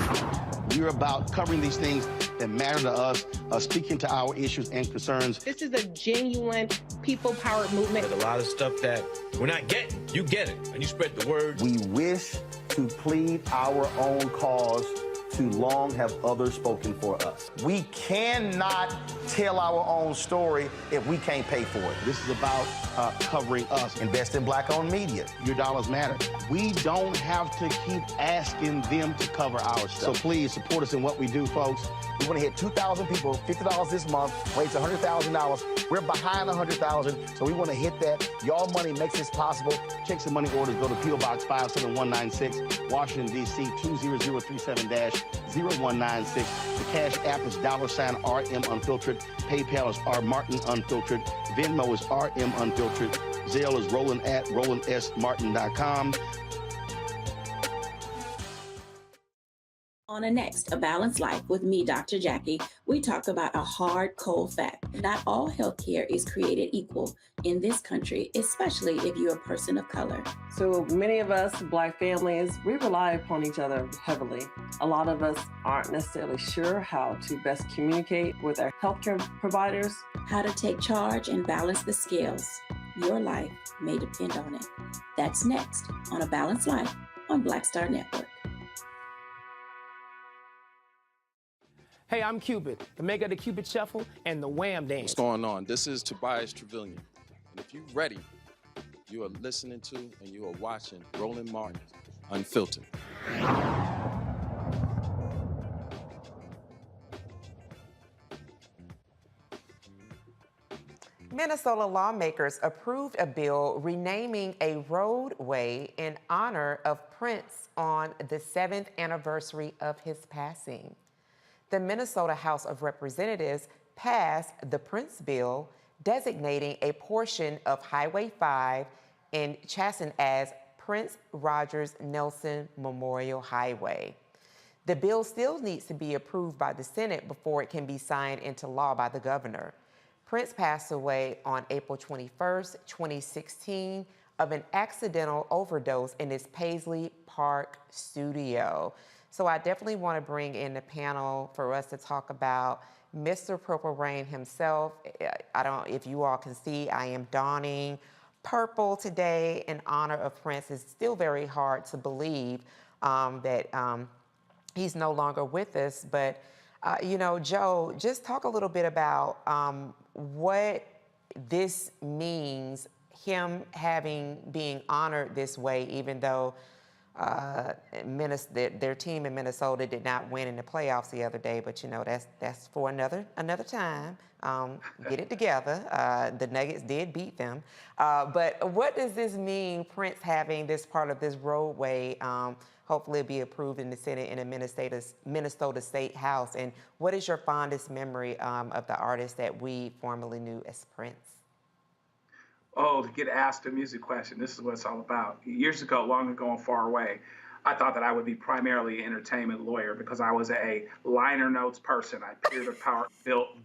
we're about covering these things that matter to us, speaking to our issues and concerns. This is a genuine people-powered movement. There's a lot of stuff that we're not getting. You get it, and you spread the word. We wish to plead our own cause. Too long have others spoken for us. We cannot tell our own story if we can't pay for it. This is about covering us. Invest in black-owned media. Your dollars matter. We don't have to keep asking them to cover our stuff. So please support us in what we do, folks. We want to hit 2,000 people, $50 this month, raise $100,000. We're behind $100,000, so we want to hit that. Y'all money makes this possible. Check some money orders. Go to P.O. Box 57196, Washington, D.C. 20037-0196. The Cash App is $RM Unfiltered. PayPal is R Martin Unfiltered. Venmo is RM Unfiltered. Zelle is Roland at RolandSMartin.com. On a next, A Balanced Life with me, Dr. Jackie, we talk about a hard, cold fact. Not all healthcare is created equal in this country, especially if you're a person of color. So many of us, Black families, we rely upon each other heavily. A lot of us aren't necessarily sure how to best communicate with our healthcare providers. How to take charge and balance the scales. Your life may depend on it. That's next on A Balanced Life on Black Star Network. Hey, I'm Cupid, the maker of the Cupid Shuffle and the Wham Dance. What's going on? This is Tobias Trevelyan. And if you're ready, you are listening to and you are watching Roland Martin Unfiltered. Minnesota lawmakers approved a bill renaming a roadway in honor of Prince on the 7th anniversary of his passing. The Minnesota House of Representatives passed the Prince bill, designating a portion of Highway 5 in Chasen as Prince Rogers Nelson Memorial Highway. The bill still needs to be approved by the Senate before it can be signed into law by the governor. Prince passed away on April 21st, 2016, of an accidental overdose in his Paisley Park studio. So I definitely want to bring in the panel for us to talk about Mr. Purple Rain himself. If you all can see, I am donning purple today in honor of Prince. It's still very hard to believe that he's no longer with us. But, Joe, just talk a little bit about what this means, him being honored this way, even though their team in Minnesota did not win in the playoffs the other day, but that's for another time. Get it together. The Nuggets did beat them. But what does this mean, Prince having this part of this roadway hopefully be approved in the Senate in a Minnesota State House? And what is your fondest memory of the artist that we formerly knew as Prince? Oh, to get asked a music question, this is what it's all about. Years ago, long ago and far away, I thought that I would be primarily an entertainment lawyer because I was a liner notes person. I appeared at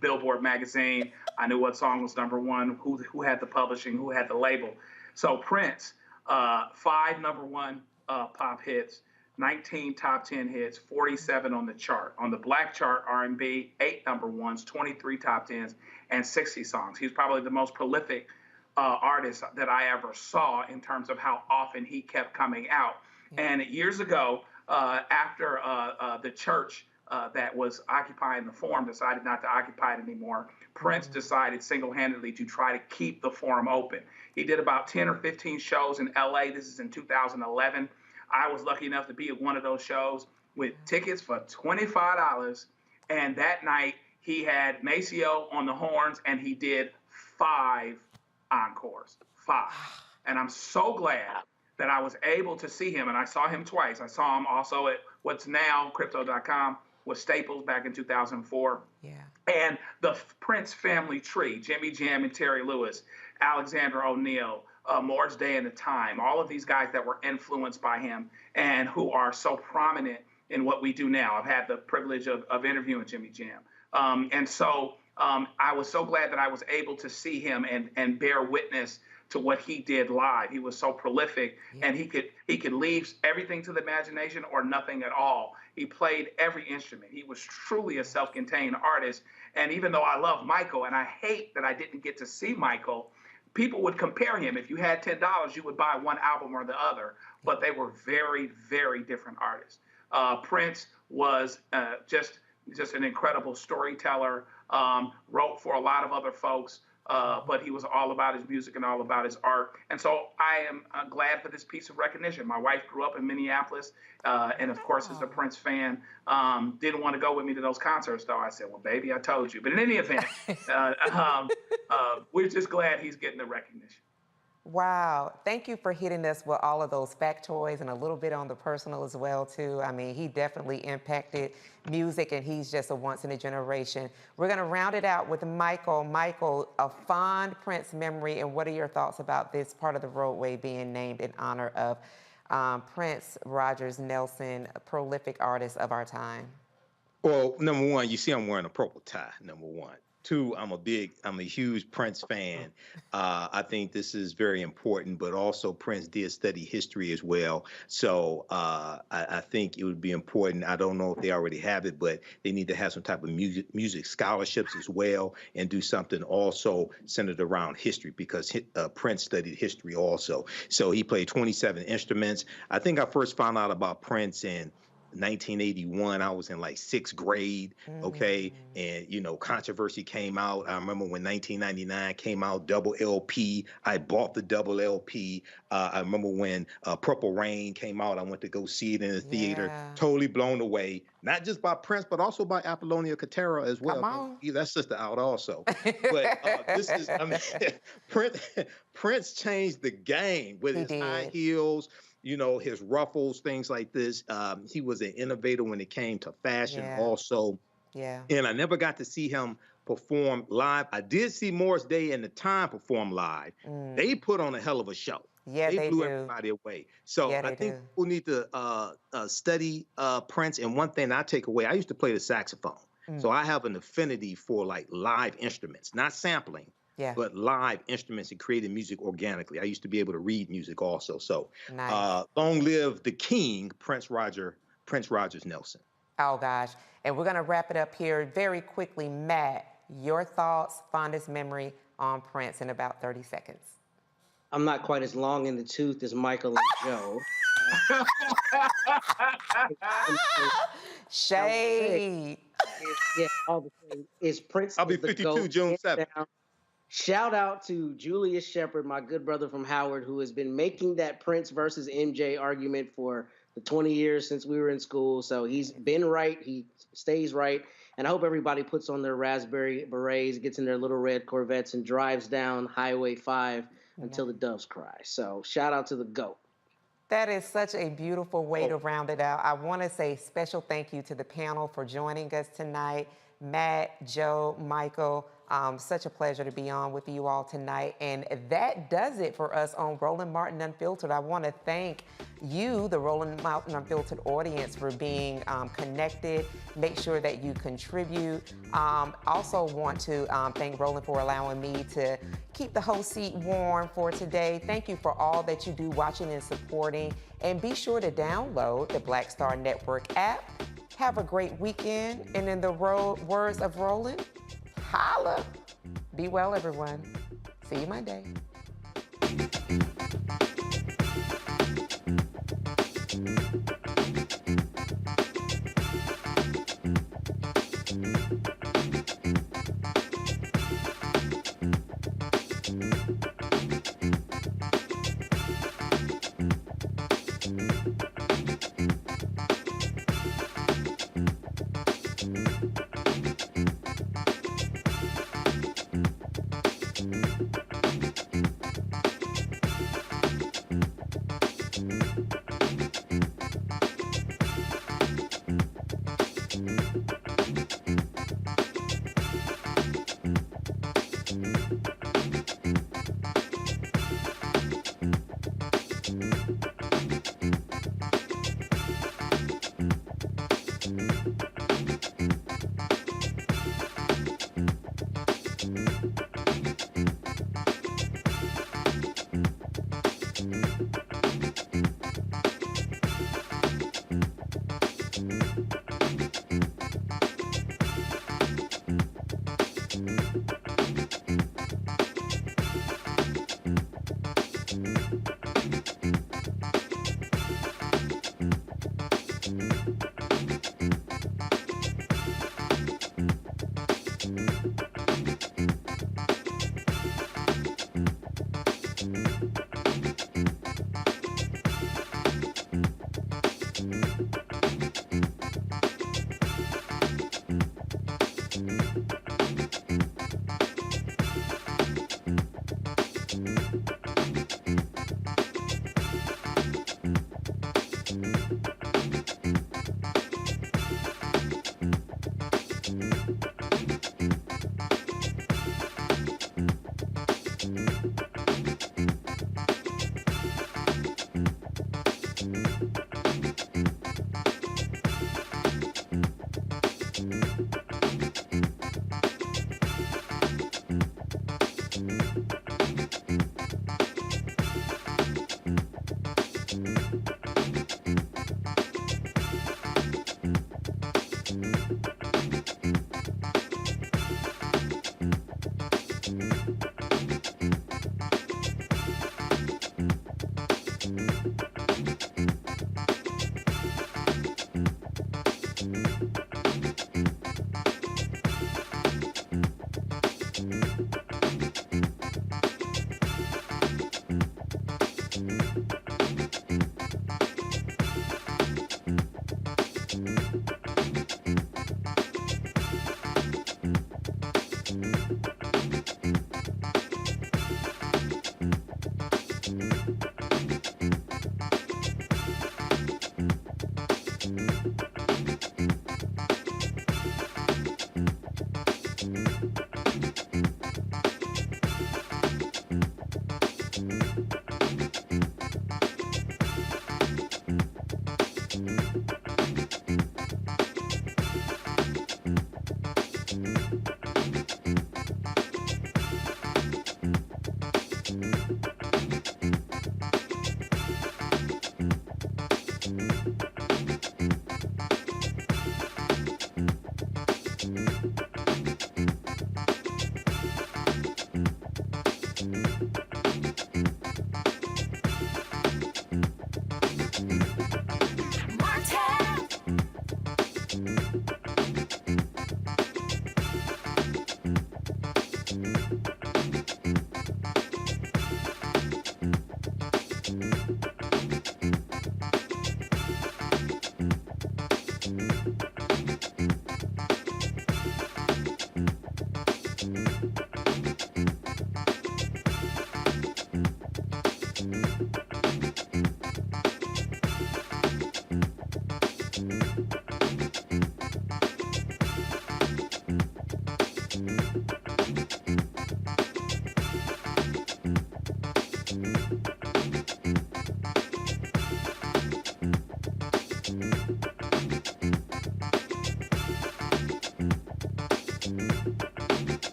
Billboard magazine. I knew what song was number one, who had the publishing, who had the label. So Prince, 5 number one pop hits, 19 top 10 hits, 47 on the chart. On the black chart, R&B, 8 number ones, 23 top 10s, and 60 songs. He's probably the most prolific artist that I ever saw in terms of how often he kept coming out. And years ago, after the church that was occupying the Forum decided not to occupy it anymore, Prince decided single-handedly to try to keep the Forum open. He did about 10 or 15 shows in LA. This is in 2011. I was lucky enough to be at one of those shows with tickets for $25. And that night he had Maceo on the horns and he did 5 encores, 5. And I'm so glad that I was able to see him, and I saw him twice. I saw him also at what's now Crypto.com with Staples back in 2004. Yeah. And the Prince family tree, Jimmy Jam and Terry Lewis, Alexander O'Neal, Morris Day and the Time, all of these guys that were influenced by him and who are so prominent in what we do now. I've had the privilege of interviewing Jimmy Jam. And so I was so glad that I was able to see him and bear witness to what he did live. He was so prolific, and he could leave everything to the imagination or nothing at all. He played every instrument. He was truly a self-contained artist. And even though I love Michael, and I hate that I didn't get to see Michael, people would compare him. If you had $10, you would buy one album or the other, but they were very, very different artists. Prince was just an incredible storyteller, wrote for a lot of other folks, but he was all about his music and all about his art. And so I am glad for this piece of recognition. My wife grew up in Minneapolis, and of course is a Prince fan. Didn't want to go with me to those concerts, though. I said, well, baby, I told you. But in any event, we're just glad he's getting the recognition. Wow. Thank you for hitting us with all of those factoids and a little bit on the personal as well, too. I mean, he definitely impacted music, and he's just a once in a generation. We're going to round it out with Michael. Michael, a fond Prince memory, and what are your thoughts about this part of the roadway being named in honor of Prince Rogers Nelson, a prolific artist of our time? Well, number one, you see I'm wearing a purple tie, number one. Two, I'm a huge Prince fan. I think this is very important, but also Prince did study history as well. So I think it would be important. I don't know if they already have it, but they need to have some type of music scholarships as well, and do something also centered around history, because Prince studied history also. So he played 27 instruments. I think I first found out about Prince in 1981. I was in like 6th grade, okay? And, you know, Controversy came out. I remember when 1999 came out, double LP. I bought the double LP. I remember when Purple Rain came out. I went to go see it in the theater. Totally blown away, not just by Prince, but also by Apollonia Katera as well. Come on. That sister out also. But this is, I mean, Prince changed the game with his high heels, you know, his ruffles, things like this. He was an innovator when it came to fashion also. Yeah. And I never got to see him perform live. I did see Morris Day and the Time perform live. They put on a hell of a show. Yeah, they blew do. everybody away. So Yeah, I think people need to study Prince. And one thing I take away, I used to play the saxophone. So I have an affinity for like live instruments, not sampling. Yeah. But live instruments and creating music organically. I used to be able to read music also. So Nice. long live the king, Prince Rogers Nelson. Oh, gosh. And we're going to wrap it up here very quickly. Matt, your thoughts, fondest memory on Prince in about 30 seconds. I'm not quite as long in the tooth as Michael and Joe. Shade. Yeah, all the same. Is Prince? I'll be is the 52 GOAT, June hands 7th. down. Shout out to Julius Shepard, my good brother from Howard, who has been making that Prince versus MJ argument for the 20 years since we were in school. So he's been right. He stays right. And I hope everybody puts on their raspberry berets, gets in their little red Corvettes, and drives down Highway 5 until the doves cry. So shout out to the GOAT. That is such a beautiful way to round it out. I want to say special thank you to the panel for joining us tonight. Matt, Joe, Michael, such a pleasure to be on with you all tonight. And that does it for us on Roland Martin Unfiltered. I want to thank you, the Roland Martin Unfiltered audience, for being connected. Make sure that you contribute. Also want to thank Roland for allowing me to keep the host seat warm for today. Thank you for all that you do watching and supporting. And be sure to download the Black Star Network app. Have a great weekend. And in the words of Roland, holla. Be well, everyone. See you Monday.